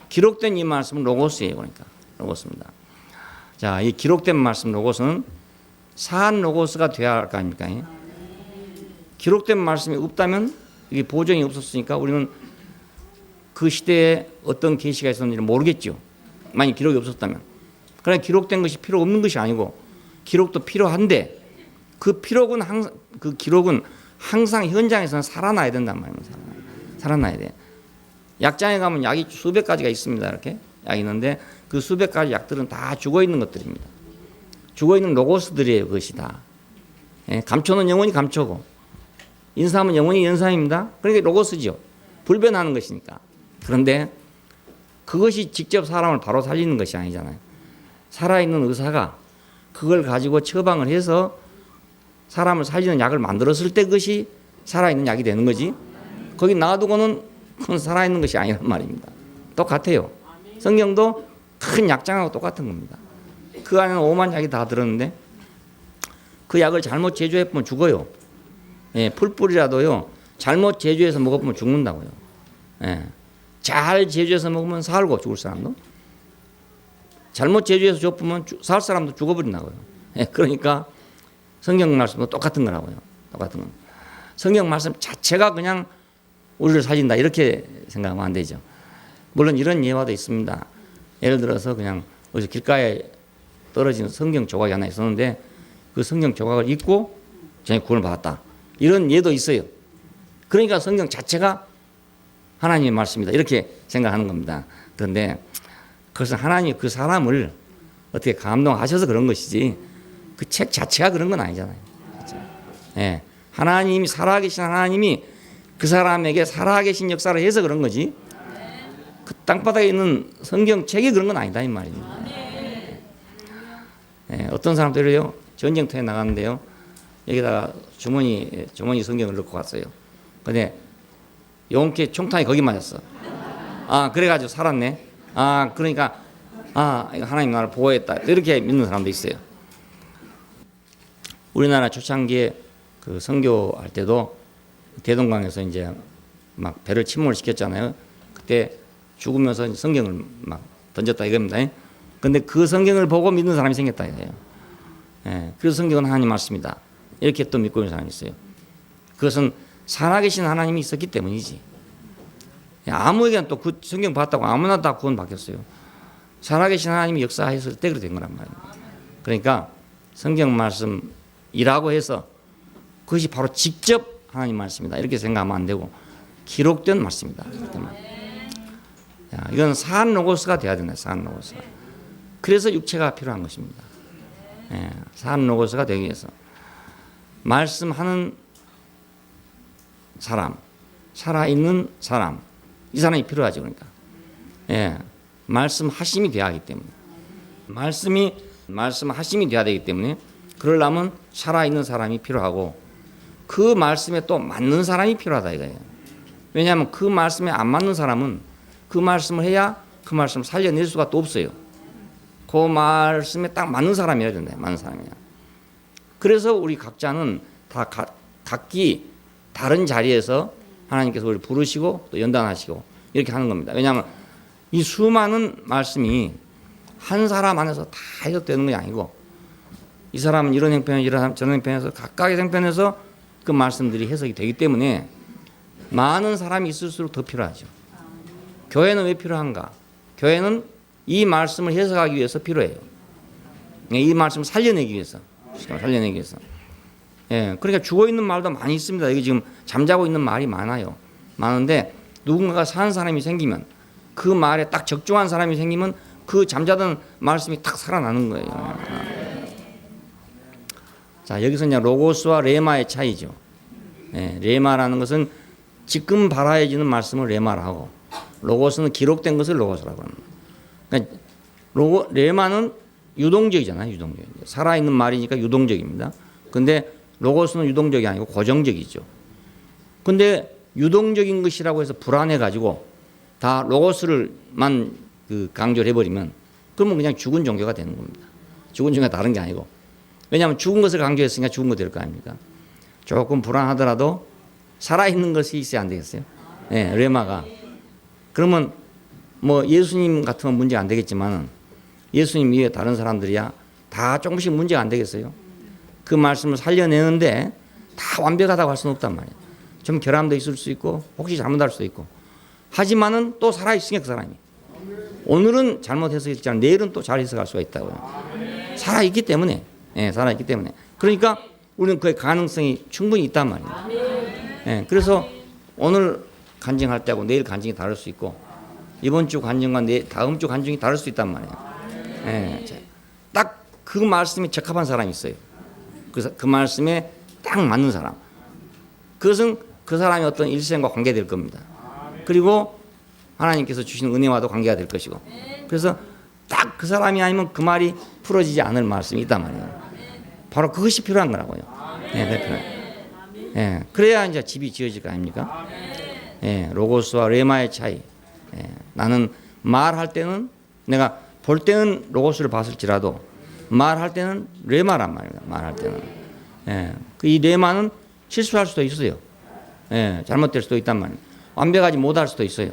기록된 이 말씀은 로고스예요. 그러니까 로고스입니다. 자, 이 기록된 말씀 로고스는 산 로고스가 되어야 할 거 아닙니까? 기록된 말씀이 없다면 이게 보정이 없었으니까 우리는 그 시대에 어떤 계시가 있었는지 모르겠죠. 만약 기록이 없었다면. 그러나 기록된 것이 필요 없는 것이 아니고 기록도 필요한데 그 기록은 항상 현장에서는 살아나야 된단 말입니다. 살아나야 돼. 약장에 가면 약이 수백 가지가 있습니다. 이렇게 약이 있는데 그 수백 가지 약들은 다 죽어 있는 것들입니다. 죽어 있는 로고스들이에요. 그것이 다. 감초는 영원히 감초고 인삼은 영원히 인삼입니다. 그러니까 로고스죠. 불변하는 것이니까. 그런데 그것이 직접 사람을 바로 살리는 것이 아니잖아요. 살아있는 의사가 그걸 가지고 처방을 해서 사람을 살리는 약을 만들었을 때 그것이 살아있는 약이 되는 거지. 거기 놔두고는 그건 살아있는 것이 아니란 말입니다. 똑같아요. 성경도 큰 약장하고 똑같은 겁니다. 그 안에는 오만 약이 다 들었는데 그 약을 잘못 제조해보면 죽어요. 예, 풀뿌리라도요 잘못 제조해서 먹어보면 죽는다고요. 예, 잘 제조해서 먹으면 살고 죽을 사람도, 잘못 제조해서 줘보면 살 사람도 죽어버린다고요. 예, 그러니까 성경 말씀도 똑같은 거라고요. 똑같은 거. 성경 말씀 자체가 그냥 우리를 살린다 이렇게 생각하면 안 되죠. 물론 이런 예화도 있습니다. 예를 들어서 그냥 어디서 길가에 떨어진 성경 조각이 하나 있었는데 그 성경 조각을 읽고 저녁 구원을 받았다. 이런 예도 있어요. 그러니까 성경 자체가 하나님의 말씀이다 이렇게 생각하는 겁니다. 그런데 그것은 하나님이 그 사람을 어떻게 감동하셔서 그런 것이지 그 책 자체가 그런 건 아니잖아요. 그렇죠? 예, 하나님이 살아계신 하나님이 그 사람에게 살아계신 역사를 해서 그런 거지 그 땅바닥에 있는 성경책이 그런 건 아니다 이 말입니다. 예, 어떤 사람들이요 전쟁터에 나갔는데요 여기다가 주머니 성경을 넣고 갔어요. 근데 용케 총탄이 거기 맞았어. 아 그래가지고 살았네. 아 그러니까 이거 하나님 나를 보호했다 이렇게 믿는 사람도 있어요. 우리나라 초창기에 그 선교할 때도 대동강에서 이제 막 배를 침몰 시켰잖아요. 그때 죽으면서 성경을 막 던졌다 이겁니다. 근데 그 성경을 보고 믿는 사람이 생겼다 이거예요. 예, 그래서 성경은 하나님 말씀이다 이렇게 또 믿고 있는 사람이 있어요. 그것은 살아계신 하나님이 있었기 때문이지. 아무에게나 또 그 성경 봤다고 아무나 다 구원 받겠어요. 살아계신 하나님이 역사했을 때 그렇게 된 거란 말이에요. 그러니까 성경 말씀이라고 해서 그것이 바로 직접 하나님 말씀이다 이렇게 생각하면 안 되고 기록된 말씀이다. 이건 산 로고스가 돼야 된다. 산 로고스. 그래서 육체가 필요한 것입니다. 예, 산 로고스가 되기 위해서 말씀하는 사람, 살아있는 사람, 이 사람이 필요하죠. 그러니까 예, 말씀하심이 돼야 하기 때문에 말씀하심이 돼야 되기 때문에 그러려면 살아있는 사람이 필요하고 그 말씀에 또 맞는 사람이 필요하다 이거예요. 왜냐하면 그 말씀에 안 맞는 사람은 그 말씀을 해야 그 말씀을 살려낼 수가 또 없어요. 그 말씀에 딱 맞는 사람이어야 된다. 맞는 사람이야. 그래서 우리 각자는 다 각기 다른 자리에서 하나님께서 우리를 부르시고 또 연단하시고 이렇게 하는 겁니다. 왜냐하면 이 수많은 말씀이 한 사람 안에서 다 해석되는 게 아니고 이 사람은 이런 형편에 이런 저런 형편에서 각각의 형편에서 그 말씀들이 해석이 되기 때문에 많은 사람이 있을수록 더 필요하죠. 교회는 왜 필요한가? 교회는 이 말씀을 해석하기 위해서 필요해요. 이 말씀을 살려내기 위해서. 예, 그러니까 죽어 있는 말도 많이 있습니다. 여기 지금 잠자고 있는 말이 많아요. 많은데 누군가가 사는 사람이 생기면 그 말에 딱 적중한 사람이 생기면 그 잠자던 말씀이 딱 살아나는 거예요. 자, 여기서 이제 로고스와 레마의 차이죠. 예, 레마라는 것은 지금 발화해지는 말씀을 레마라 하고 로고스는 기록된 것을 로고스라고 합니다. 그러니까 레마는 유동적이잖아요. 유동적. 살아있는 말이니까 유동적입니다. 근데 로고스는 유동적이 아니고 고정적이죠. 근데 유동적인 것이라고 해서 불안해가지고 다 로고스를만 강조를 해버리면 그러면 그냥 죽은 종교가 되는 겁니다. 죽은 종교가 다른 게 아니고. 왜냐하면 죽은 것을 강조했으니까 죽은 거 될 거 아닙니까? 조금 불안하더라도 살아있는 것이 있어야 안 되겠어요? 네, 레마가. 그러면 뭐 예수님 같으면 문제 안 되겠지만 예수님 이외에 다른 사람들이야 다 조금씩 문제가 안 되겠어요? 그 말씀을 살려내는데 다 완벽하다고 할 수는 없단 말이에요. 좀 결함도 있을 수 있고 혹시 잘못할 수도 있고 하지만은 또 살아있으니까 그 사람이 오늘은 잘못 해석했지만 내일은 또 잘 해석할 수가 있다고요. 살아있기 때문에. 예, 살아있기 때문에. 그러니까 우리는 그의 가능성이 충분히 있단 말이에요. 예, 그래서 오늘 간증할 때하고 내일 간증이 다를 수 있고 이번 주 간증과 다음 주 간증이 다를 수 있단 말이에요. 예, 딱 그 말씀에 적합한 사람이 있어요. 그 말씀에 딱 맞는 사람. 그것은 그 사람의 어떤 일생과 관계될 겁니다. 그리고 하나님께서 주신 은혜와도 관계가 될 것이고. 그래서 딱 그 사람이 아니면 그 말이 풀어지지 않을 말씀이 있단 말이에요. 바로 그것이 필요한 거라고요. 예, 그래야 이제 집이 지어질 거 아닙니까? 예, 로고스와 레마의 차이. 예, 나는 말할 때는 내가 볼 때는 로고스를 봤을지라도 말할 때는 레마란 말입니다. 말할 때는. 예, 이 레마는 실수할 수도 있어요. 예, 잘못될 수도 있단 말이에요. 완벽하지 못할 수도 있어요.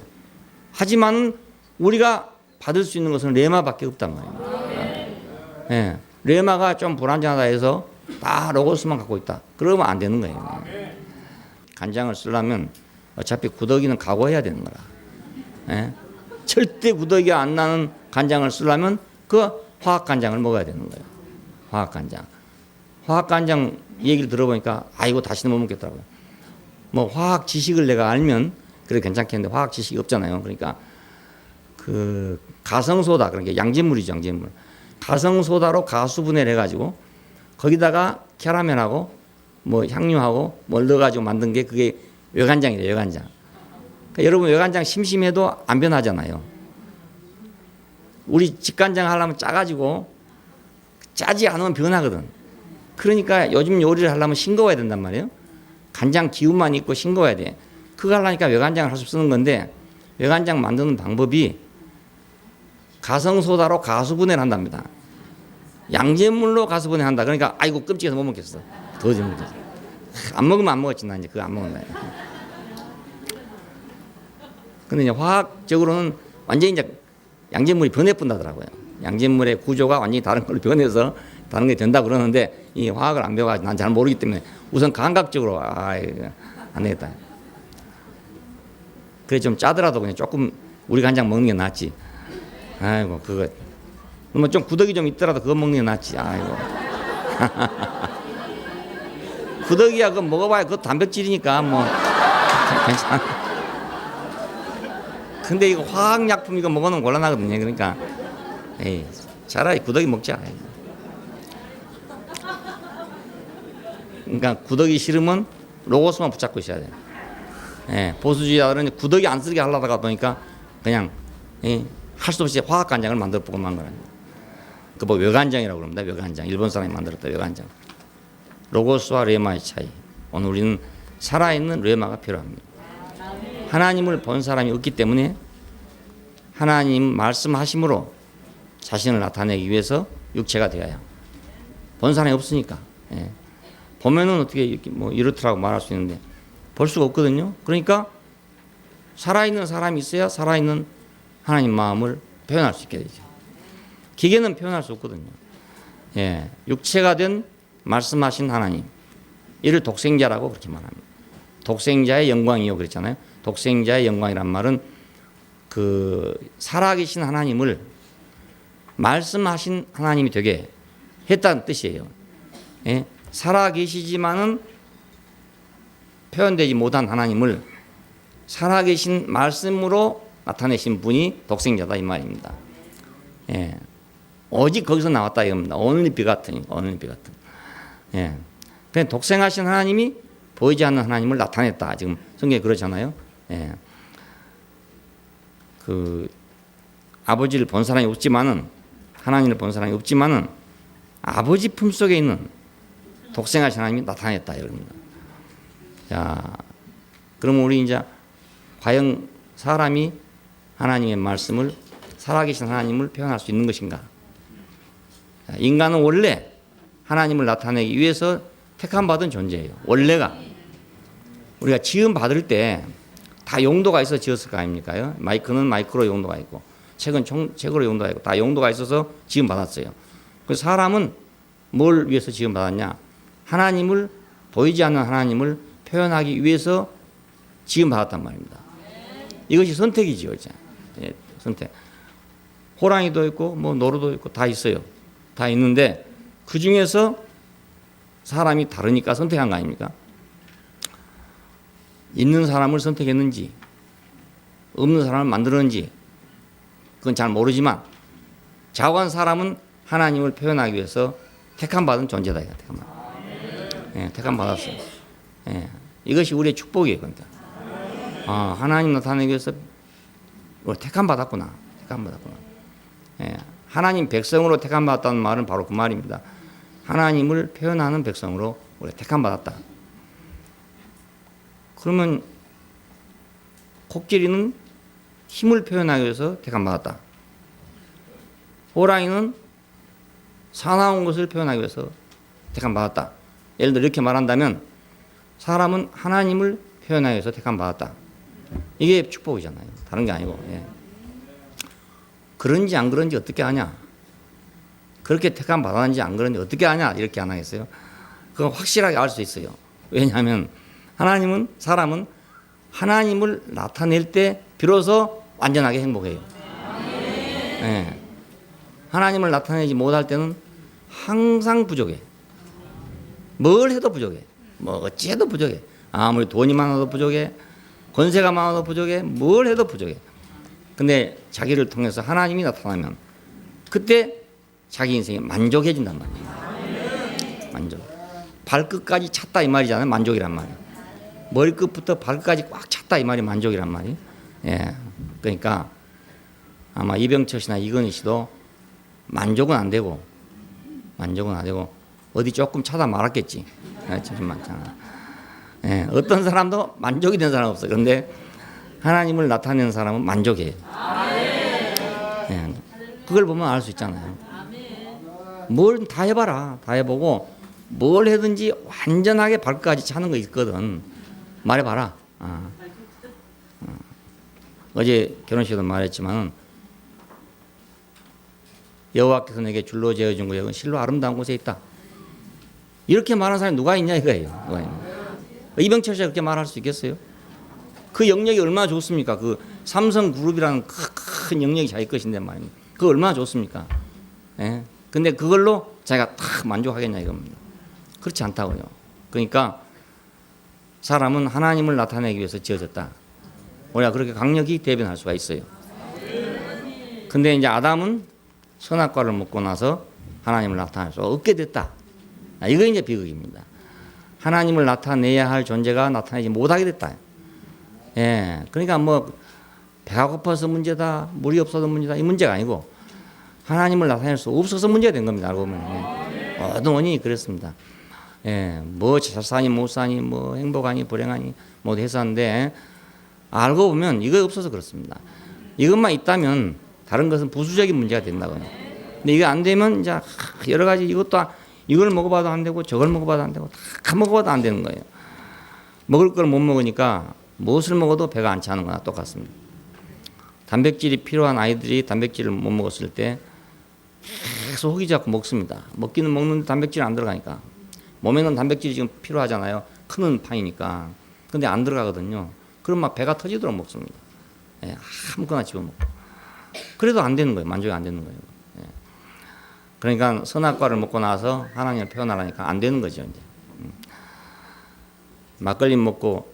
하지만 우리가 받을 수 있는 것은 레마밖에 없단 말이에요. 예, 레마가 좀 불완전하다 해서 다 로고스만 갖고 있다. 그러면 안 되는 거예요. 간장을 쓰려면 어차피 구더기는 각오해야 되는 거라. 예? 절대 구더기가 안 나는 간장을 쓰려면 그 화학 간장을 먹어야 되는 거예요. 화학 간장. 화학 간장 얘기를 들어보니까 아이고 다시는 못 먹겠더라고요. 뭐 화학 지식을 내가 알면 그래 괜찮겠는데 화학 지식이 없잖아요. 그러니까 그 가성소다, 그러니까 양잿물이죠, 양잿물. 가성소다로 가수분해를 해가지고 거기다가 캐러멜하고 뭐 향료하고 뭘 넣어가지고 만든 게 그게 외간장이래요, 외간장. 그러니까 여러분 외간장 심심해도 안 변하잖아요. 우리 직간장 하려면 짜가지고 짜지 않으면 변하거든. 그러니까 요즘 요리를 하려면 싱거워야 된단 말이에요. 간장 기운만 있고 싱거워야 돼. 그거 하려니까 외간장을 할 수 쓰는 건데 외간장 만드는 방법이 가성소다로 가수분해를 한답니다. 양잿물로 가수분해한다. 그러니까 아이고 끔찍해서 못 먹겠어. 더 좀 먹겠어. 안 먹으면 안 먹었지. 나 이제 그거 안 먹는다. 근데 이제 화학적으로는 완전히 이제 양잿물이 변해뿐다더라고요. 양잿물의 구조가 완전히 다른 걸로 변해서 다른 게 된다 그러는데 이 화학을 안 배워가지고 난 잘 모르기 때문에 우선 감각적으로 안 되겠다. 그래 좀 짜더라도 그냥 조금 우리 간장 먹는 게 낫지. 아이고 그거 뭐 좀 구더기 좀 있더라도 그거 먹는 게 낫지. 아이고 구더기야 그거 먹어봐야 그거 단백질이니까 뭐 괜찮아. 근데 이거 화학약품 이거 먹어놓으면 곤란하거든요. 그러니까 에이, 차라리 구더기 먹자. 그러니까 구더기 싫으면 로고스만 붙잡고 있어야 돼요. 예, 보수주의자들은 구더기 안 쓰게 하려다가 보니까 그냥 할 수 없이 화학 간장을 만들어 보고 만 거라는 거예요. 그 뭐 외간장이라고 그럽니다. 외간장. 일본 사람이 만들었다 외간장. 로고스와 레마의 차이. 오늘 우리는 살아있는 레마가 필요합니다. 하나님을 본 사람이 없기 때문에 하나님 말씀하심으로 자신을 나타내기 위해서 육체가 되어야 본 사람이 없으니까. 예. 보면은 어떻게 이렇게 뭐 이렇더라고 말할 수 있는데 볼 수가 없거든요. 그러니까 살아있는 사람이 있어야 살아있는 하나님 마음을 표현할 수 있게 되죠. 기계는 표현할 수 없거든요. 예. 육체가 된 말씀하신 하나님. 이를 독생자라고 그렇게 말합니다. 독생자의 영광이요 그랬잖아요. 독생자의 영광이란 말은 그 살아계신 하나님을 말씀하신 하나님이 되게 했다는 뜻이에요. 예? 살아계시지만은 표현되지 못한 하나님을 살아계신 말씀으로 나타내신 분이 독생자다 이 말입니다. 예. 오직 거기서 나왔다 이겁니다. only begotten, only begotten. 예. 그냥 독생하신 하나님이 보이지 않는 하나님을 나타냈다. 지금 성경에 그러잖아요. 예. 그 아버지를 본 사람이 없지만은 하나님을 본 사람이 없지만은 아버지 품 속에 있는 독생하신 하나님이 나타냈다 이겁니다. 자, 그럼 우리 이제 과연 사람이 하나님의 말씀을 살아계신 하나님을 표현할 수 있는 것인가? 자, 인간은 원래 하나님을 나타내기 위해서 택함받은 존재예요. 원래가 우리가 지음 받을 때 다 용도가 있어 지었을 거 아닙니까? 마이크는 마이크로 용도가 있고 책은 책으로 용도가 있고 다 용도가 있어서 지음 받았어요. 그래서 사람은 뭘 위해서 지음 받았냐? 하나님을 보이지 않는 하나님을 표현하기 위해서 지음 받았단 말입니다. 이것이 선택이지요, 예, 선택. 호랑이도 있고 뭐 노루도 있고 다 있어요. 다 있는데 그 중에서 사람이 다르니까 선택한 거 아닙니까? 있는 사람을 선택했는지 없는 사람을 만들었는지 그건 잘 모르지만 자고한 사람은 하나님을 표현하기 위해서 택함받은 존재다. 예, 택함받았어요. 예, 이것이 우리의 축복이에요. 그러니까 하나님 나타내기 위해서 택함받았구나. 택함받았구나. 예, 하나님 백성으로 택함받았다는 말은 바로 그 말입니다. 하나님을 표현하는 백성으로 우리가 택함받았다. 그러면 코끼리는 힘을 표현하기 위해서 택함받았다. 호랑이는 사나운 것을 표현하기 위해서 택함받았다. 예를 들어 이렇게 말한다면 사람은 하나님을 표현하기 위해서 택함받았다. 이게 축복이잖아요. 다른 게 아니고. 예. 그런지 안 그런지 어떻게 아냐? 그렇게 택함받았는지 안 그런지 어떻게 아냐? 이렇게 안 하겠어요? 그건 확실하게 알 수 있어요. 왜냐하면 하나님은, 사람은 하나님을 나타낼 때 비로소 완전하게 행복해요. 예. 하나님을 나타내지 못할 때는 항상 부족해. 뭘 해도 부족해. 뭐 어찌 해도 부족해. 아무리 돈이 많아도 부족해. 권세가 많아도 부족해. 뭘 해도 부족해. 근데 자기를 통해서 하나님이 나타나면 그때 자기 인생이 만족해진단 말이에요. 만족. 발끝까지 찼다 이 말이잖아요. 만족이란 말이에요. 머리끝부터 발끝까지 꽉 찼다 이 말이 만족이란 말이에요. 예. 그러니까 아마 이병철 씨나 이건희 씨도 만족은 안 되고 어디 조금 차다 말았겠지. 좀 많잖아. 예. 어떤 사람도 만족이 된 사람 없어요. 그런데 하나님을 나타내는 사람은 만족해요. 예. 그걸 보면 알 수 있잖아요. 뭘 다 해봐라. 다 해보고 뭘 해든지 완전하게 발끝까지 차는 거 있거든. 말해봐라. 어제 결혼식에도 말했지만 여호와께서 내게 줄로 재어준 구역은 실로 아름다운 곳에 있다. 이렇게 말하는 사람이 누가 있냐 이거예요. 누가 있냐. 이병철 씨가 그렇게 말할 수 있겠어요? 그 영역이 얼마나 좋습니까? 그 삼성그룹이라는 큰 영역이 자기 것인데 말입니다. 그거 얼마나 좋습니까? 예? 근데 그걸로 자기가 다 만족하겠냐 이겁니다. 그렇지 않다고요. 그러니까 사람은 하나님을 나타내기 위해서 지어졌다. 우리가 그렇게 강력히 대변할 수가 있어요. 근데 이제 아담은 선악과를 먹고 나서 하나님을 나타낼 수 없게 됐다. 이거 이제 비극입니다. 하나님을 나타내야 할 존재가 나타내지 못하게 됐다. 예, 그러니까 뭐 배가 고파서 문제다, 물이 없어서 문제다 이 문제가 아니고 하나님을 나타낼 수 없어서 문제가 된 겁니다. 알고 보면 모든 원인이 그랬습니다. 예, 뭐 잘 사니 못 사니 뭐 행복하니 불행하니 뭐 해서인데 알고 보면 이거 없어서 그렇습니다. 이것만 있다면 다른 것은 부수적인 문제가 된다고요. 근데 이게 안 되면 이제 여러 가지 이걸 먹어봐도 안 되고 저걸 먹어봐도 안 되고 다 먹어봐도 안 되는 거예요. 먹을 걸 못 먹으니까 무엇을 먹어도 배가 안 차는 거나 똑같습니다. 단백질이 필요한 아이들이 단백질을 못 먹었을 때 계속 허기 잡고 먹습니다. 먹기는 먹는데 단백질이 안 들어가니까. 몸에는 단백질이 지금 필요하잖아요. 크는 파이니까. 근데 안 들어가거든요. 그럼 막 배가 터지도록 먹습니다. 예, 아무거나 집어먹고. 그래도 안 되는 거예요. 만족이 안 되는 거예요. 예. 그러니까 선악과를 먹고 나서 하나님을 표현하려니까 안 되는 거죠. 이제. 막걸리 먹고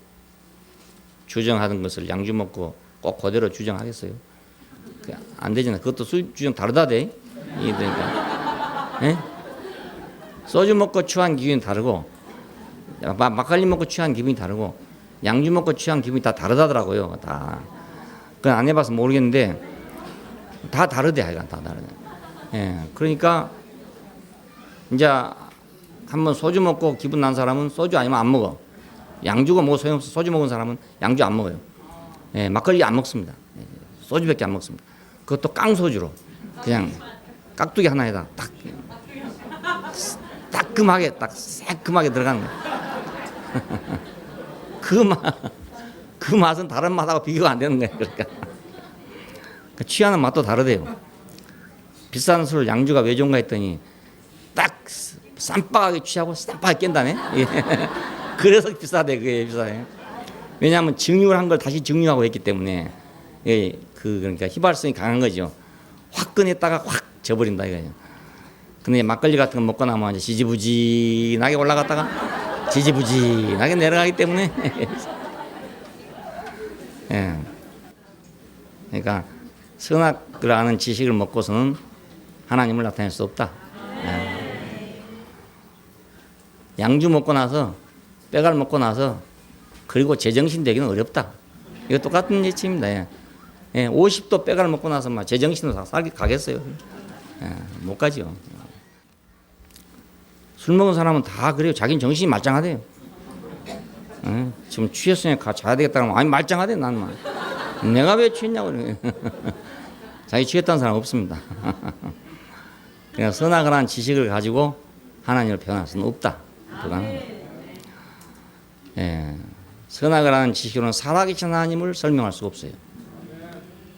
주정하던 것을 양주 먹고 꼭 그대로 주정하겠어요? 안 되잖아요. 그것도 주정 다르다 돼. 그러니까. 예? 소주 먹고 취한 기분이 다르고 막걸리 먹고 취한 기분이 다르고 양주 먹고 취한 기분이 다 다르다더라고요. 다. 그건 안 해봐서 모르겠는데 다 다르대. 하여간 다 다르대. 예. 그러니까 이제 한번 소주 먹고 기분 난 사람은 소주 아니면 안 먹어. 양주가 뭐 소용없어. 소주 먹은 사람은 양주 안 먹어요. 예, 막걸리 안 먹습니다. 예, 소주밖에 안 먹습니다. 그것도 깡소주로 그냥 깍두기 하나에다 딱 따끔하게 딱 새콤하게 들어가는 거예요. 그 맛은 다른 맛하고 비교가 안 되는 거예요. 그러니까 취하는 맛도 다르대요. 비싼 술 양주가 왜 좋은가 했더니 딱 쌈박하게 취하고 쌈박하게 깬다네. 예. 그래서 비싸대. 그게 비싸요. 왜냐하면 증류를 한 걸 다시 증류하고 했기 때문에 예, 그러니까 휘발성이 강한 거죠. 화끈했다가 확 져버린다 이거예요. 근데 막걸리 같은 거 먹고 나면 이제 지지부진하게 올라갔다가 지지부진하게 내려가기 때문에 예. 그러니까 선악을 아는 지식을 먹고서는 하나님을 나타낼 수 없다. 예. 양주 먹고 나서 빼갈 먹고 나서 그리고 제정신 되기는 어렵다. 이거 똑같은 예치입니다. 예. 50도 빼갈 먹고 나서 막 제정신으로 살기 가겠어요. 못 가죠. 술 먹은 사람은 다 그래요. 자기는 정신이 말짱하대요. 지금 취했으니까 자야 되겠다 그러면 아니 말짱하대 나는. 내가 왜 취했냐고 그래. 자기 취했다는 사람 없습니다. 그냥 선악을 지식을 가지고 하나님을 표현할 수는 없다. 불가능합니다. 선악을 하는 지식으로는 살아계신 하나님을 설명할 수가 없어요.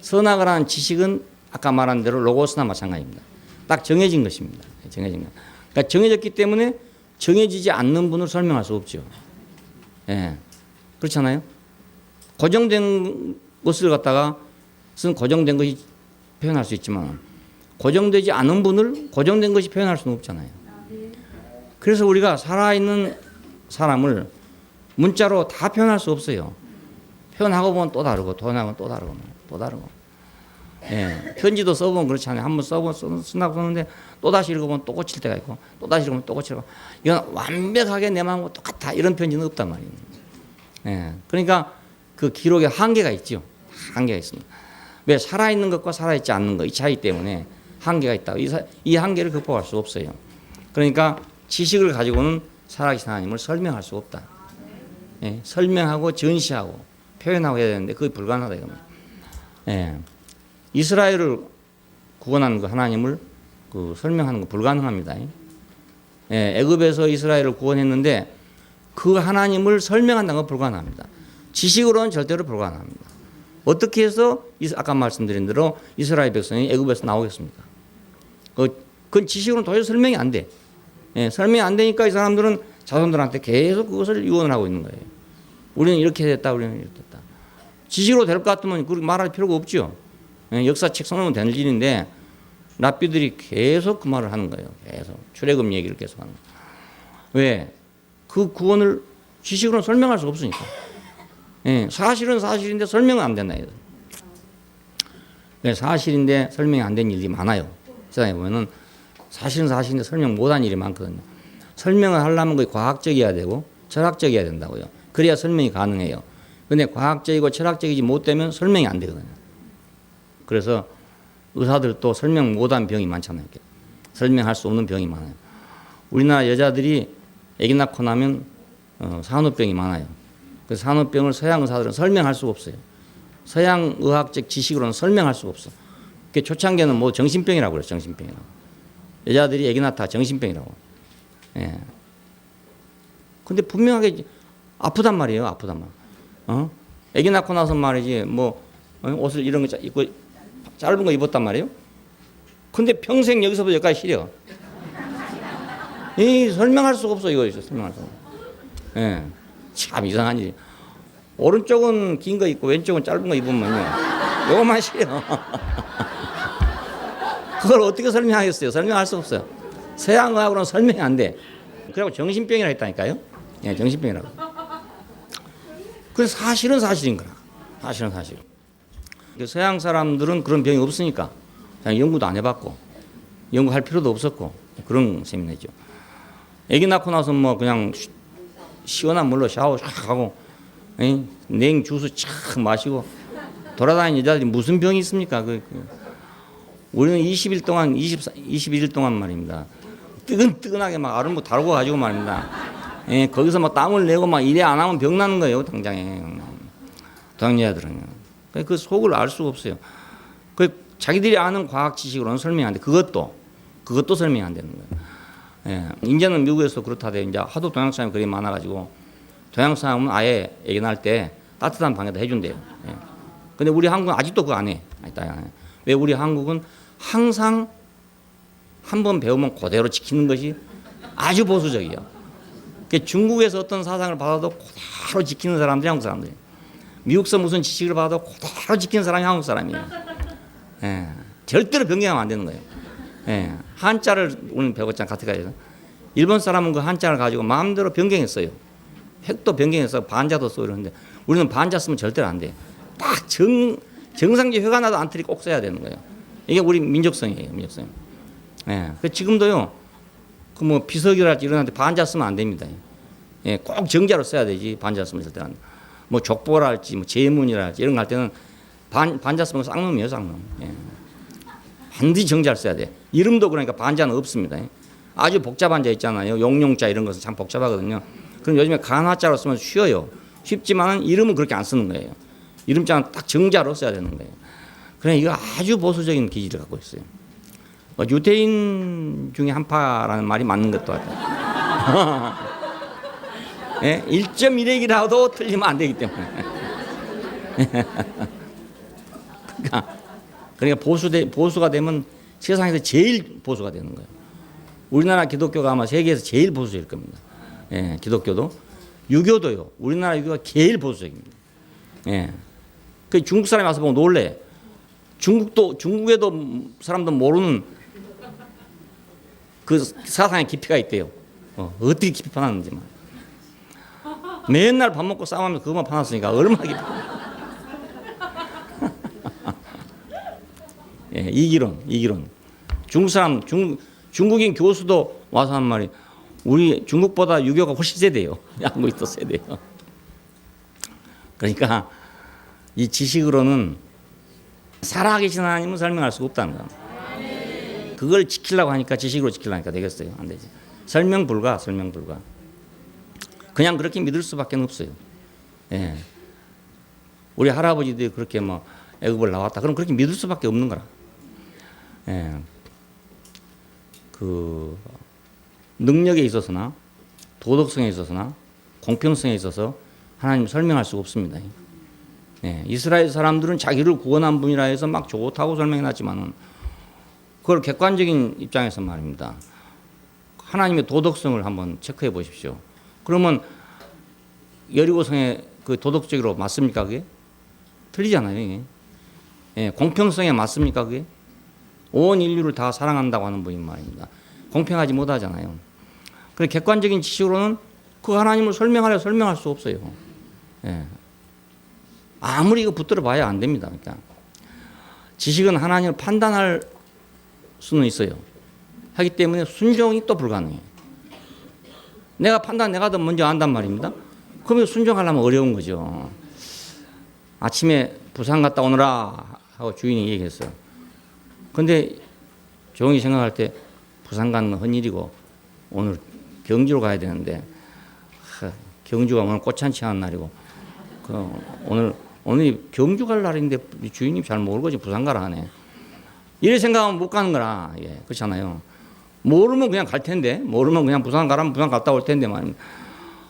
선악을 하는 지식은 아까 말한 대로 로고스나 마찬가지입니다. 딱 정해진 것입니다. 정해진 것. 그러니까 정해졌기 때문에 정해지지 않는 분을 설명할 수 없죠. 그렇잖아요. 고정된 것을 갖다가 쓴 고정된 것이 표현할 수 있지만 고정되지 않은 분을 고정된 것이 표현할 수는 없잖아요. 그래서 우리가 살아있는 사람을 문자로 다 표현할 수 없어요. 표현하고 보면 또 다르고 표현하고 또 다르고 또 다르고. 편지도 써보면 그렇잖아요. 한번 쓴다고 썼는데 또다시 읽어보면 또 고칠 때가 있고 또다시 읽으면 또 고치고 이건 완벽하게 내 마음과 똑같아 이런 편지는 없단 말이에요. 그러니까 그 기록에 한계가 있죠. 한계가 있습니다. 왜 살아있는 것과 살아있지 않는 것 이 차이 때문에 한계가 있다. 이 한계를 극복할 수 없어요. 그러니까 지식을 가지고는 살아계신 하나님을 설명할 수 없다. 설명하고 전시하고 표현하고 해야 되는데 그게 불가능하다 이겁니다. 이스라엘을 구원하는 그 하나님을 그 설명하는 거 불가능합니다. 애굽에서 이스라엘을 구원했는데 그 하나님을 설명한다는 건 불가능합니다. 지식으로는 절대로 불가능합니다. 어떻게 해서 아까 말씀드린 대로 이스라엘 백성이 애굽에서 나오겠습니까? 그건 지식으로는 도저히 설명이 안 돼. 설명이 안 되니까 이 사람들은 자손들한테 계속 그것을 유언을 하고 있는 거예요. 우리는 이렇게 됐다, 우리는 이렇게 됐다. 지식으로 될 것 같으면 그렇게 말할 필요가 없죠. 역사책 써놓으면 되는 일인데 랍비들이 계속 그 말을 하는 거예요. 계속 출애굽 얘기를 계속 하는 거예요. 왜? 그 구원을 지식으로는 설명할 수가 없으니까. 사실은 사실인데 설명은 안 된다. 사실인데 설명이 안 된 일이 많아요. 세상에 보면은 사실은 사실인데 설명 못한 일이 많거든요. 설명을 하려면 거의 과학적이어야 되고 철학적이어야 된다고요. 그래야 설명이 가능해요. 근데 과학적이고 철학적이지 못되면 설명이 안 되거든요. 그래서 의사들도 설명 못한 병이 많잖아요. 이렇게. 설명할 수 없는 병이 많아요. 우리나라 여자들이 아기 낳고 나면 산후병이 많아요. 그 산후병을 서양 의사들은 설명할 수가 없어요. 서양 의학적 지식으로는 설명할 수가 없어. 그 초창기에는 뭐 정신병이라고 그래요. 정신병이라고. 여자들이 아기 낳다 정신병이라고. 근데 분명하게 아프단 말이에요. 아프단 말. 아기 낳고 나서 말이지 뭐 옷을 이런 거 입고 짧은 거 입었단 말이에요. 근데 평생 여기서부터 여기까지 시려. 설명할 수가 없어 이거 설명할 수가 없어. 참 이상한 일이. 오른쪽은 긴 거 입고 왼쪽은 짧은 거 입으면요. 요거만 시려. 그걸 어떻게 설명하겠어요? 설명할 수 없어요. 서양의학으로는 설명이 안 돼. 그리고 정신병이라 했다니까요. 정신병이라고. 그래서 사실은 사실인 거라. 사실은 사실. 서양 사람들은 그런 병이 없으니까 그냥 연구도 안 해봤고 연구할 필요도 없었고 그런 셈이죠. 아기 낳고 나서 뭐 그냥 시원한 물로 샤워 쫙 하고 냉 주스 쫙 마시고 돌아다니는 여자들이 무슨 병이 있습니까? 우리는 20일 동안 21일 동안 말입니다. 뜨끈뜨끈하게 막 아름보 다루고 가지고 말입니다. 거기서 막 땀을 내고 막 이래 안 하면 병 나는 거예요. 당장에 동양 여자들은. 그 속을 알 수가 없어요. 자기들이 아는 과학 지식으로는 설명이 안 돼. 그것도 설명이 안 되는 거예요. 이제는 미국에서 그렇다대. 이제 하도 동양 사람이 그리 많아가지고 동양 사람은 아예 아기 낳을 때 따뜻한 방에다 해준대요. 근데 우리 한국은 아직도 그거 안 해. 왜 우리 한국은 항상 한 번 배우면 그대로 지키는 것이 아주 보수적이에요. 중국에서 어떤 사상을 받아도 그대로 지키는 사람들이 한국 사람들이에요. 미국서 무슨 지식을 받아도 그대로 지키는 사람이 한국 사람이에요. 절대로 변경하면 안 되는 거예요. 한자를 오늘 배웠잖아요. 가트가에서. 일본 사람은 그 한자를 가지고 마음대로 변경했어요. 획도 변경해서 반자도 쓰고 이러는데 우리는 반자 쓰면 절대로 안 돼. 딱 정상지 획 하나도 안 틀리고 꼭 써야 되는 거예요. 이게 우리 민족성이에요. 민족성. 지금도요. 그 뭐 비석이랄지 이런 한테 반자 쓰면 안 됩니다. 꼭 정자로 써야 되지. 반자 쓰면 절대 안 돼. 뭐 족보랄지 뭐 제문이랄지 이런 거 할 때는 반자 쓰면 쌍놈이에요. 쌍놈. 반드시 정자를 써야 돼. 이름도 그러니까 반자는 없습니다. 아주 복잡한 자 있잖아요. 용용자 이런 것은 참 복잡하거든요. 그럼 요즘에 간화자로 쓰면 쉬워요. 쉽지만 이름은 그렇게 안 쓰는 거예요. 이름자는 딱 정자로 써야 되는 거예요. 그래 이거 아주 보수적인 기질을 갖고 있어요. 유대인 중에 한파라는 말이 맞는 것도 같아요. 예? 1.1핵이라도 틀리면 안 되기 때문에. 그러니까 보수가 되면 세상에서 제일 보수가 되는 거예요. 우리나라 기독교가 아마 세계에서 제일 보수일 겁니다. 예, 기독교도. 유교도요. 우리나라 유교가 제일 보수적입니다. 예. 그 중국 사람이 와서 보고 놀래. 중국에도 사람도 모르는 그 사상의 깊이가 있대요. 어떻게 깊이 파놨는지만. 맨날 밥 먹고 싸우면서 그것만 파놨으니까 얼마나 깊이. 예, 이기론. 중국인 교수도 와서 한 말이 우리 중국보다 유교가 훨씬 세대요. 한국이 더 세대요. 그러니까 이 지식으로는 살아계신 하나님은 설명할 수가 없다는 거. 그걸 지키려고 하니까 지식으로 지키려니까 되겠어요? 안 되지. 설명 불가. 그냥 그렇게 믿을 수밖에 없어요. 예. 우리 할아버지들이 그렇게 뭐 애굽을 나왔다. 그럼 그렇게 믿을 수밖에 없는 거라. 예. 그 능력에 있어서나 도덕성에 있어서나 공평성에 있어서 하나님 설명할 수가 없습니다. 예. 이스라엘 사람들은 자기를 구원한 분이라 해서 막 좋다고 설명해놨지만은 그걸 객관적인 입장에서 말입니다. 하나님의 도덕성을 한번 체크해 보십시오. 그러면 여리고성에 그 도덕적으로 맞습니까 그게? 틀리잖아요 이게. 예, 공평성에 맞습니까 그게? 온 인류를 다 사랑한다고 하는 분이 말입니다. 공평하지 못하잖아요. 그래 객관적인 지식으로는 그 하나님을 설명할 수 없어요. 예. 아무리 이거 붙들어 봐야 안 됩니다. 그러니까 지식은 하나님을 판단할 수는 있어요. 하기 때문에 순종이 또 불가능해요. 내가 더 먼저 안단 말입니다. 그러면 순종하려면 어려운 거죠. 아침에 부산 갔다 오느라 하고 주인이 얘기했어요. 근데 조용히 생각할 때 부산 가는 건 헛일이고 오늘 경주로 가야 되는데 경주가 오늘 꽃잔치 하는 날이고 오늘 경주 갈 날인데 주인이 잘 모르고 부산 가라 하네. 이래 생각하면 못 가는 거라. 예, 그렇잖아요. 모르면 그냥 갈 텐데, 모르면 그냥 부산 가라면 부산 갔다 올 텐데 말입니다.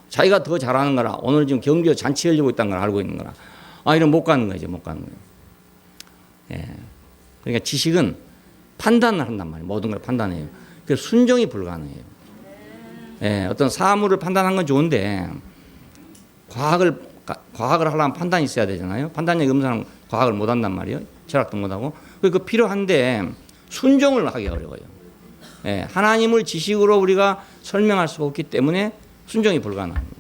자기가 더 잘하는 거라. 오늘 지금 경주에 잔치 열리고 있다는 걸 알고 있는 거라. 이러면 못 가는 거죠, 못 가는 거예요. 예. 그러니까 지식은 판단을 한단 말이에요. 모든 걸 판단해요. 그래서 순종이 불가능해요. 예, 어떤 사물을 판단하는 건 좋은데 과학을 하려면 판단이 있어야 되잖아요. 판단력이 없는 사람은 과학을 못 한단 말이에요. 철학도 못 하고. 그 필요한데 순종을 하기 어려워요. 예, 하나님을 지식으로 우리가 설명할 수가 없기 때문에 순종이 불가능합니다.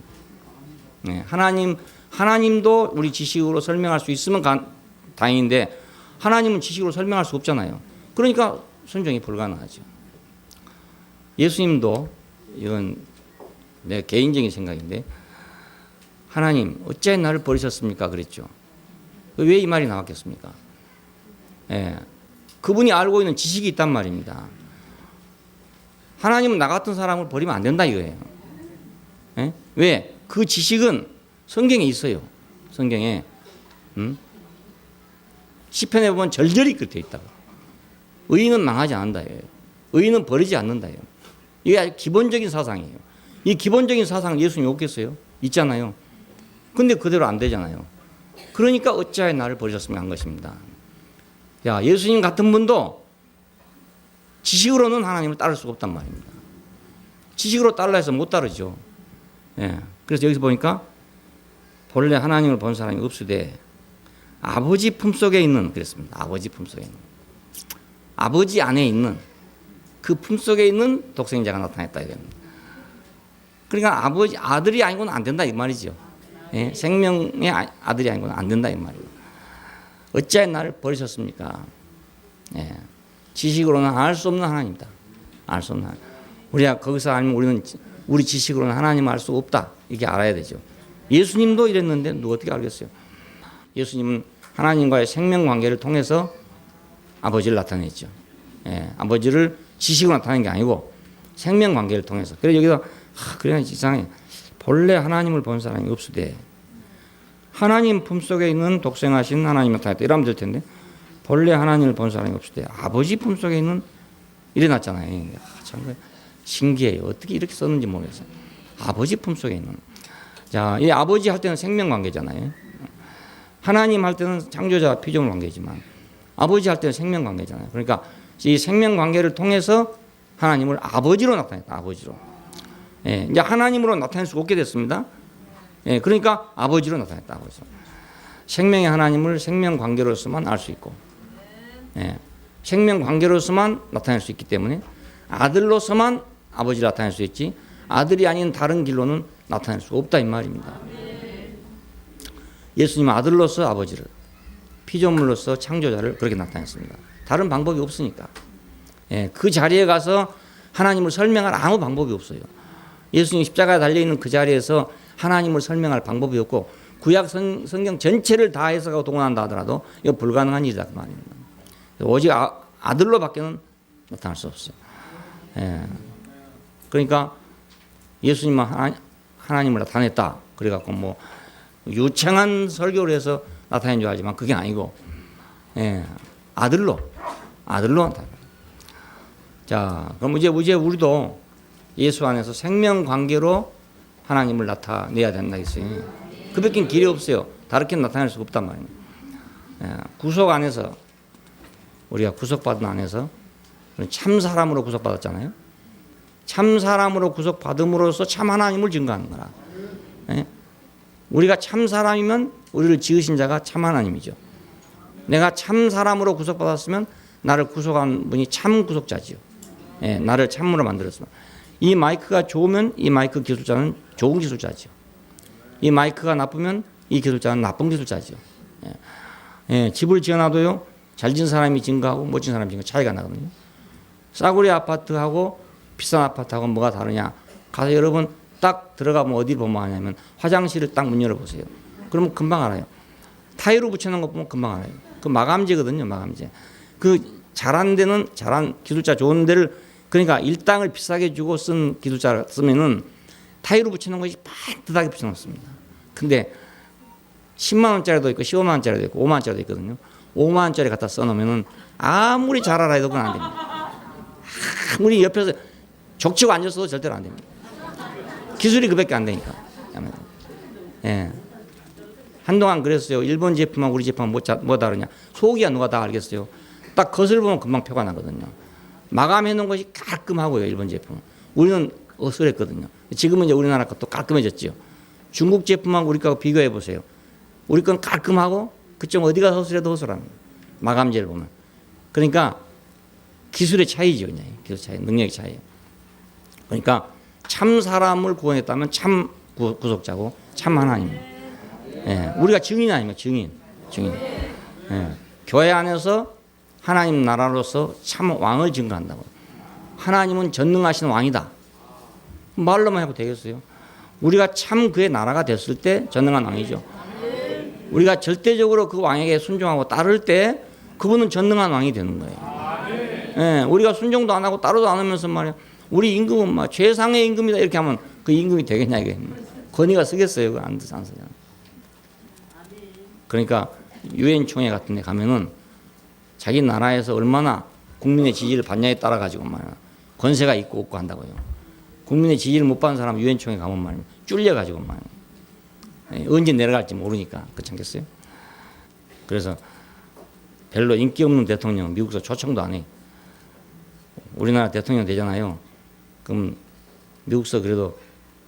예, 하나님도 우리 지식으로 설명할 수 있으면 다행인데 하나님은 지식으로 설명할 수 없잖아요. 그러니까 순종이 불가능하죠. 예수님도 이건 내 개인적인 생각인데 하나님 어찌 나를 버리셨습니까? 그랬죠. 왜 이 말이 나왔겠습니까? 예, 그분이 알고 있는 지식이 있단 말입니다. 하나님은 나 같은 사람을 버리면 안 된다 이거예요. 예? 왜? 그 지식은 성경에 있어요. 성경에 시편에 보면 절절히 그렇게 있다고. 의인은 망하지 않는다. 의인은 버리지 않는다. 이게 아주 기본적인 사상이에요. 이 기본적인 사상을 예수님이 없겠어요? 있잖아요. 근데 그대로 안 되잖아요. 그러니까 어찌하여 나를 버리셨으면 한 것입니다. 야, 예수님 같은 분도 지식으로는 하나님을 따를 수가 없단 말입니다. 지식으로 따르려 해서 못 따르죠. 예. 그래서 여기서 보니까 본래 하나님을 본 사람이 없으되 아버지 품속에 있는 그랬습니다. 아버지 품속에 있는 아버지 안에 있는 그 품속에 있는 독생자가 나타났다 이겁니다. 그러니까 아들이 아니고는 안 된다 이 말이죠. 예? 생명의 아들이 아니고는 안 된다 이 말이에요. 어찌하여 나를 버리셨습니까? 예. 지식으로는 알 수 없는 하나님이다. 알 수 없는 하나님. 우리가 거기서 알면 우리 지식으로는 하나님을 알 수 없다. 이게 알아야 되죠. 예수님도 이랬는데 누가 어떻게 알겠어요? 예수님은 하나님과의 생명 관계를 통해서 아버지를 나타냈죠. 예, 아버지를 지식으로 나타내는 게 아니고 생명 관계를 통해서. 그래서 여기서 그래 이상해. 본래 하나님을 본 사람이 없으되 하나님 품속에 있는 독생하신 하나님을 나타냈다. 이러면 될 텐데 본래 하나님을 본 사람이 없으되 아버지 품속에 있는 일어났잖아요. 참 신기해요. 어떻게 이렇게 썼는지 모르겠어요. 아버지 품속에 있는. 자, 이 아버지 할 때는 생명 관계잖아요. 하나님 할 때는 창조자 피조물 관계지만 아버지 할 때는 생명 관계잖아요. 그러니까 이 생명 관계를 통해서 하나님을 아버지로 나타냈다. 아버지로. 예, 이제 하나님으로 나타낼 수 없게 됐습니다. 예, 그러니까 아버지로 나타냈다. 그래서 생명의 하나님을 생명 관계로서만 알 수 있고, 예, 생명 관계로서만 나타낼 수 있기 때문에 아들로서만 아버지를 나타낼 수 있지 아들이 아닌 다른 길로는 나타낼 수 없다 이 말입니다. 예수님은 아들로서 아버지를, 피조물로서 창조자를 그렇게 나타냈습니다. 다른 방법이 없으니까. 예, 그 자리에 가서 하나님을 설명할 아무 방법이 없어요. 예수님이 십자가에 달려있는 그 자리에서 하나님을 설명할 방법이 없고 구약 성경 전체를 다 해석하고 동원한다 하더라도 이거 불가능한 일이다 그 말입니다. 오직 아들로밖에는 나타날 수 없어요. 예. 그러니까 예수님은 하나님을 나타냈다. 그래갖고 뭐 유창한 설교를 해서 나타낸 줄 알지만 그게 아니고, 예, 아들로 나타나. 자, 그럼 이제 우리도 예수 안에서 생명 관계로 하나님을 나타내야 된다 했어요. 그 밖엔 길이 없어요. 다르게 나타낼 수가 없단 말입니다. 예, 구속 안에서 우리가 구속받은 안에서 참 사람으로 구속받았잖아요. 참 사람으로 구속받음으로써 참 하나님을 증거하는 거라. 예? 우리가 참 사람이면 우리를 지으신 자가 참 하나님이죠. 내가 참 사람으로 구속받았으면 나를 구속한 분이 참 구속자지요. 예, 나를 참으로 만들었으면. 이 마이크가 좋으면 이 마이크 기술자는 좋은 기술자지요. 이 마이크가 나쁘면 이 기술자는 나쁜 기술자지요. 예. 예, 집을 지어놔도요, 잘 지은 사람이 지은 거하고 못 지은 사람이 지은 거 차이가 나거든요. 싸구려 아파트하고 비싼 아파트하고 뭐가 다르냐. 가서 여러분 딱 들어가면 어디 보면 하냐면 화장실을 딱 문 열어보세요. 그러면 금방 알아요. 타일로 붙여놓은 거 보면 금방 알아요. 그 마감재거든요. 마감재. 그 잘한 데는 잘한 기술자 좋은 데를, 그러니까 일당을 비싸게 주고 쓴 기술자를 쓰면은 타일로 붙여놓은 것이 반듯하게 붙여놓습니다. 근데 10만 원짜리도 있고 15만 원짜리도 있고 5만 원짜리도 있거든요. 5만 원짜리 갖다 써놓으면은 아무리 잘 알아도 그건 안 됩니다. 아무리 옆에서 족치고 앉았어도 절대로 안 됩니다. 기술이 그밖에 안 되니까. 예. 한동안 그랬어요. 일본 제품하고 우리 제품은 뭐 다르냐. 속이야 누가 다 알겠어요. 딱 겉을 보면 금방 표가 나거든요. 마감해 놓은 것이 깔끔하고요. 일본 제품은. 우리는 어슬했거든요. 지금은 이제 우리나라 것도 깔끔해졌죠. 중국 제품하고 우리 거하고 비교해 보세요. 우리 건 깔끔하고 그쪽 어디가 허술해도 허술합니다. 마감재를 보면. 그러니까 기술의 차이죠. 그냥. 기술 차이, 능력의 차이예요. 그러니까 참 사람을 구원했다면 참 구속자고 참 하나님. 예, 우리가 증인 아닙니까? 증인. 예, 교회 안에서 하나님 나라로서 참 왕을 증거한다고. 하나님은 전능하신 왕이다. 말로만 해도 되겠어요? 우리가 참 그의 나라가 됐을 때 전능한 왕이죠. 우리가 절대적으로 그 왕에게 순종하고 따를 때 그분은 전능한 왕이 되는 거예요. 예, 우리가 순종도 안 하고 따르도 안 하면서 말이야. 우리 임금은 막 최상의 임금이다 이렇게 하면 그 임금이 되겠냐 이게. 권위가 쓰겠어요. 안 쓰잖아. 그러니까 유엔 총회 같은 데 가면은 자기 나라에서 얼마나 국민의 지지를 받냐에 따라 가지고 말이야. 권세가 있고 없고 한다고요. 국민의 지지를 못 받는 사람 유엔 총회 가면 말이야. 쫄려 가지고 말이야. 언제 내려갈지 모르니까 그렇지 않겠어요? 그래서 별로 인기 없는 대통령 미국에서 초청도 안 해. 우리나라 대통령 되잖아요. 그럼 미국에서 그래도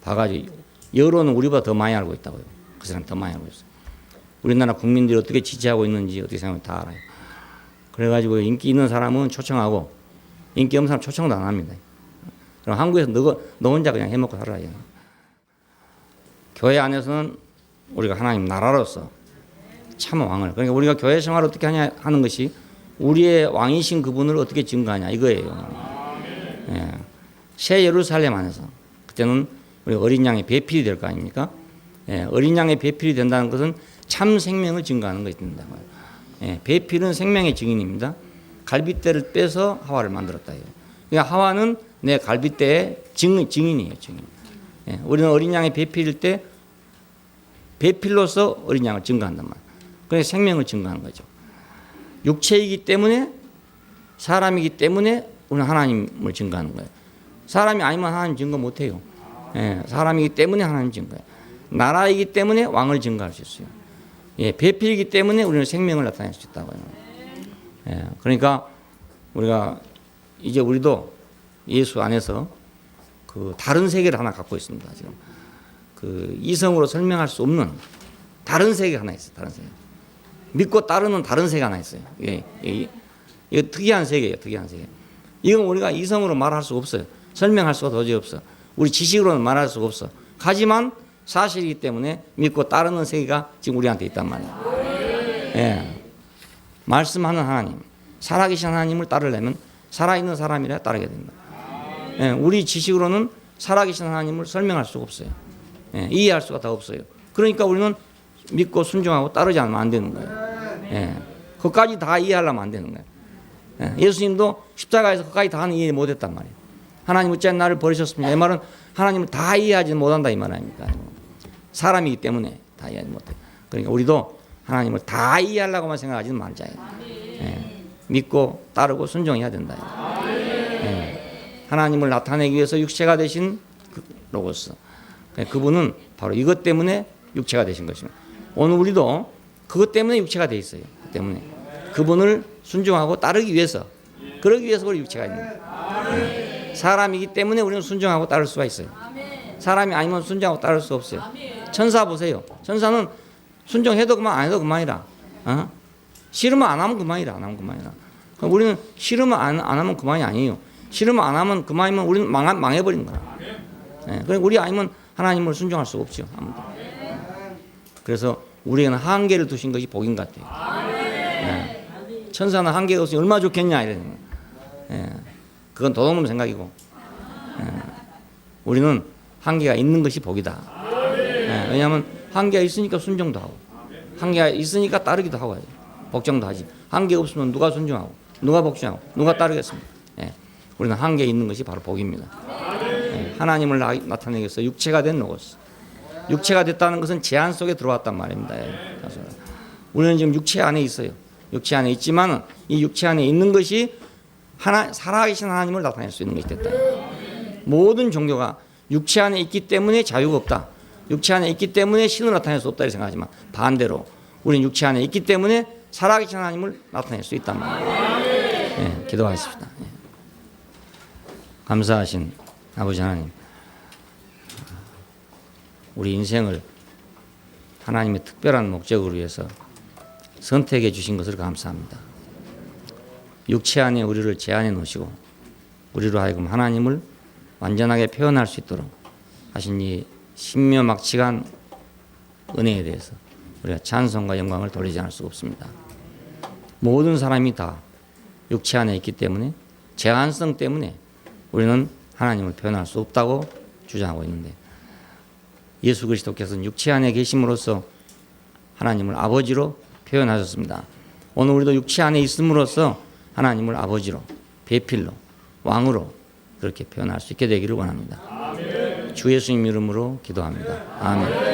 봐가지고 여론은 우리보다 더 많이 알고 있다고요. 그 사람 더 많이 알고 있어요. 우리나라 국민들이 어떻게 지지하고 있는지 어떻게 생각하는지 다 알아요. 그래가지고 인기 있는 사람은 초청하고 인기 없는 사람 초청도 안 합니다. 그럼 한국에서 너 혼자 그냥 해먹고 살아요. 교회 안에서는 우리가 하나님 나라로서 참 왕을, 그러니까 우리가 교회 생활을 어떻게 하냐 하는 것이 우리의 왕이신 그분을 어떻게 증거하냐 이거예요. 예. 새 예루살렘 안에서 그때는 우리 어린 양의 배필이 될 거 아닙니까? 예. 어린 양의 배필이 된다는 것은 참 생명을 증거하는 것이 된다고요. 예. 배필은 생명의 증인입니다. 갈빗대를 빼서 하와를 만들었다. 그러니까 하와는 내 갈빗대의 증인이에요. 증인. 예, 우리는 어린 양의 배필일 때 배필로서 어린 양을 증거한단 말이에요. 그래서 생명을 증거하는 거죠. 육체이기 때문에 사람이기 때문에 우리는 하나님을 증거하는 거예요. 사람이 아니면 하나님 증거 못해요. 예, 사람이기 때문에 하나님 증거해요. 나라이기 때문에 왕을 증거할 수 있어요. 예, 배필이기 때문에 우리는 생명을 나타낼 수 있다고요. 예, 그러니까 우리가 이제 우리도 예수 안에서 그 다른 세계를 하나 갖고 있습니다. 지금 그 이성으로 설명할 수 없는 다른 세계가 하나 있어요. 다른 세계. 믿고 따르는 다른 세계가 하나 있어요. 이거 특이한 세계예요. 특이한 세계. 이건 우리가 이성으로 말할 수 없어요. 설명할 수가 도저히 없어. 우리 지식으로는 말할 수가 없어. 하지만 사실이기 때문에 믿고 따르는 세계가 지금 우리한테 있단 말이에요. 예. 말씀하는 하나님, 살아계신 하나님을 따르려면 살아있는 사람이라 따르게 됩니다. 예. 우리 지식으로는 살아계신 하나님을 설명할 수가 없어요. 예. 이해할 수가 다 없어요. 그러니까 우리는 믿고 순종하고 따르지 않으면 안 되는 거예요. 예. 그것까지 다 이해하려면 안 되는 거예요. 예. 예수님도 십자가에서 그것까지 다 이해 못했단 말이에요. 하나님 어찌하여 나를 버리셨습니까? 이 말은 하나님을 다 이해하지 못한다 이 말 아닙니까? 사람이기 때문에 다 이해하지 못해요. 그러니까 우리도 하나님을 다 이해하려고만 생각하지는 말자. 예. 믿고 따르고 순종해야 된다. 예. 하나님을 나타내기 위해서 육체가 되신 그 로고스. 그분은 바로 이것 때문에 육체가 되신 것입니다. 오늘 우리도 그것 때문에 육체가 돼 있어요. 그 때문에 그분을 순종하고 따르기 위해서, 그러기 위해서 우리 육체가 있는 거예요. 사람이기 때문에 우리는 순종하고 따를 수가 있어요. 사람이 아니면 순종하고 따를 수 없어요. 천사 보세요. 천사는 순종해도 그만, 안 해도 그만이라. 싫으면 안 하면 그만이라. 안 하면 그만이라. 우리는 싫으면 안 하면 그만이 아니에요. 싫으면 안 하면 그만이면 우리는 망해버리는 거야. 그러니까 우리 아니면 하나님을 순종할 수가 없죠. 아무도. 그래서 우리에게는 한계를 두신 것이 복인 같아요. 천사는 한계가 없으니 얼마나 좋겠냐 이러는. 그건 도둑놈 생각이고. 우리는 한계가 있는 것이 복이다. 왜냐하면 한계가 있으니까 순종도 하고, 한계가 있으니까 따르기도 하고, 복종도 하지. 한계가 없으면 누가 순종하고, 누가 복종하고, 누가 따르겠습니까? 우리는 한계가 있는 것이 바로 복입니다. 하나님을 나타내기 위해서 육체가 된 로고스. 육체가 됐다는 것은 제한 속에 들어왔단 말입니다. 우리는 지금 육체 안에 있어요. 육체 안에 있지만 이 육체 안에 있는 것이 살아계신 하나님을 나타낼 수 있는 것이 됐다. 모든 종교가 육체 안에 있기 때문에 자유가 없다. 육체 안에 있기 때문에 신을 나타낼 수 없다 생각하지만 반대로 우리는 육체 안에 있기 때문에 살아계신 하나님을 나타낼 수 있단 말이에요. 기도하십시다. 감사하신 아버지 하나님, 우리 인생을 하나님의 특별한 목적을 위해서 선택해 주신 것을 감사합니다. 육체 안에 우리를 제한해 놓으시고 우리로 하여금 하나님을 완전하게 표현할 수 있도록 하신 이 신묘막측한 은혜에 대해서 우리가 찬송과 영광을 돌리지 않을 수가 없습니다. 모든 사람이 다 육체 안에 있기 때문에, 제한성 때문에 우리는 하나님을 표현할 수 없다고 주장하고 있는데, 예수 그리스도께서는 육체 안에 계심으로써 하나님을 아버지로 표현하셨습니다. 오늘 우리도 육체 안에 있음으로써 하나님을 아버지로, 배필로, 왕으로 그렇게 표현할 수 있게 되기를 원합니다. 아멘. 주 예수님 이름으로 기도합니다. 아멘.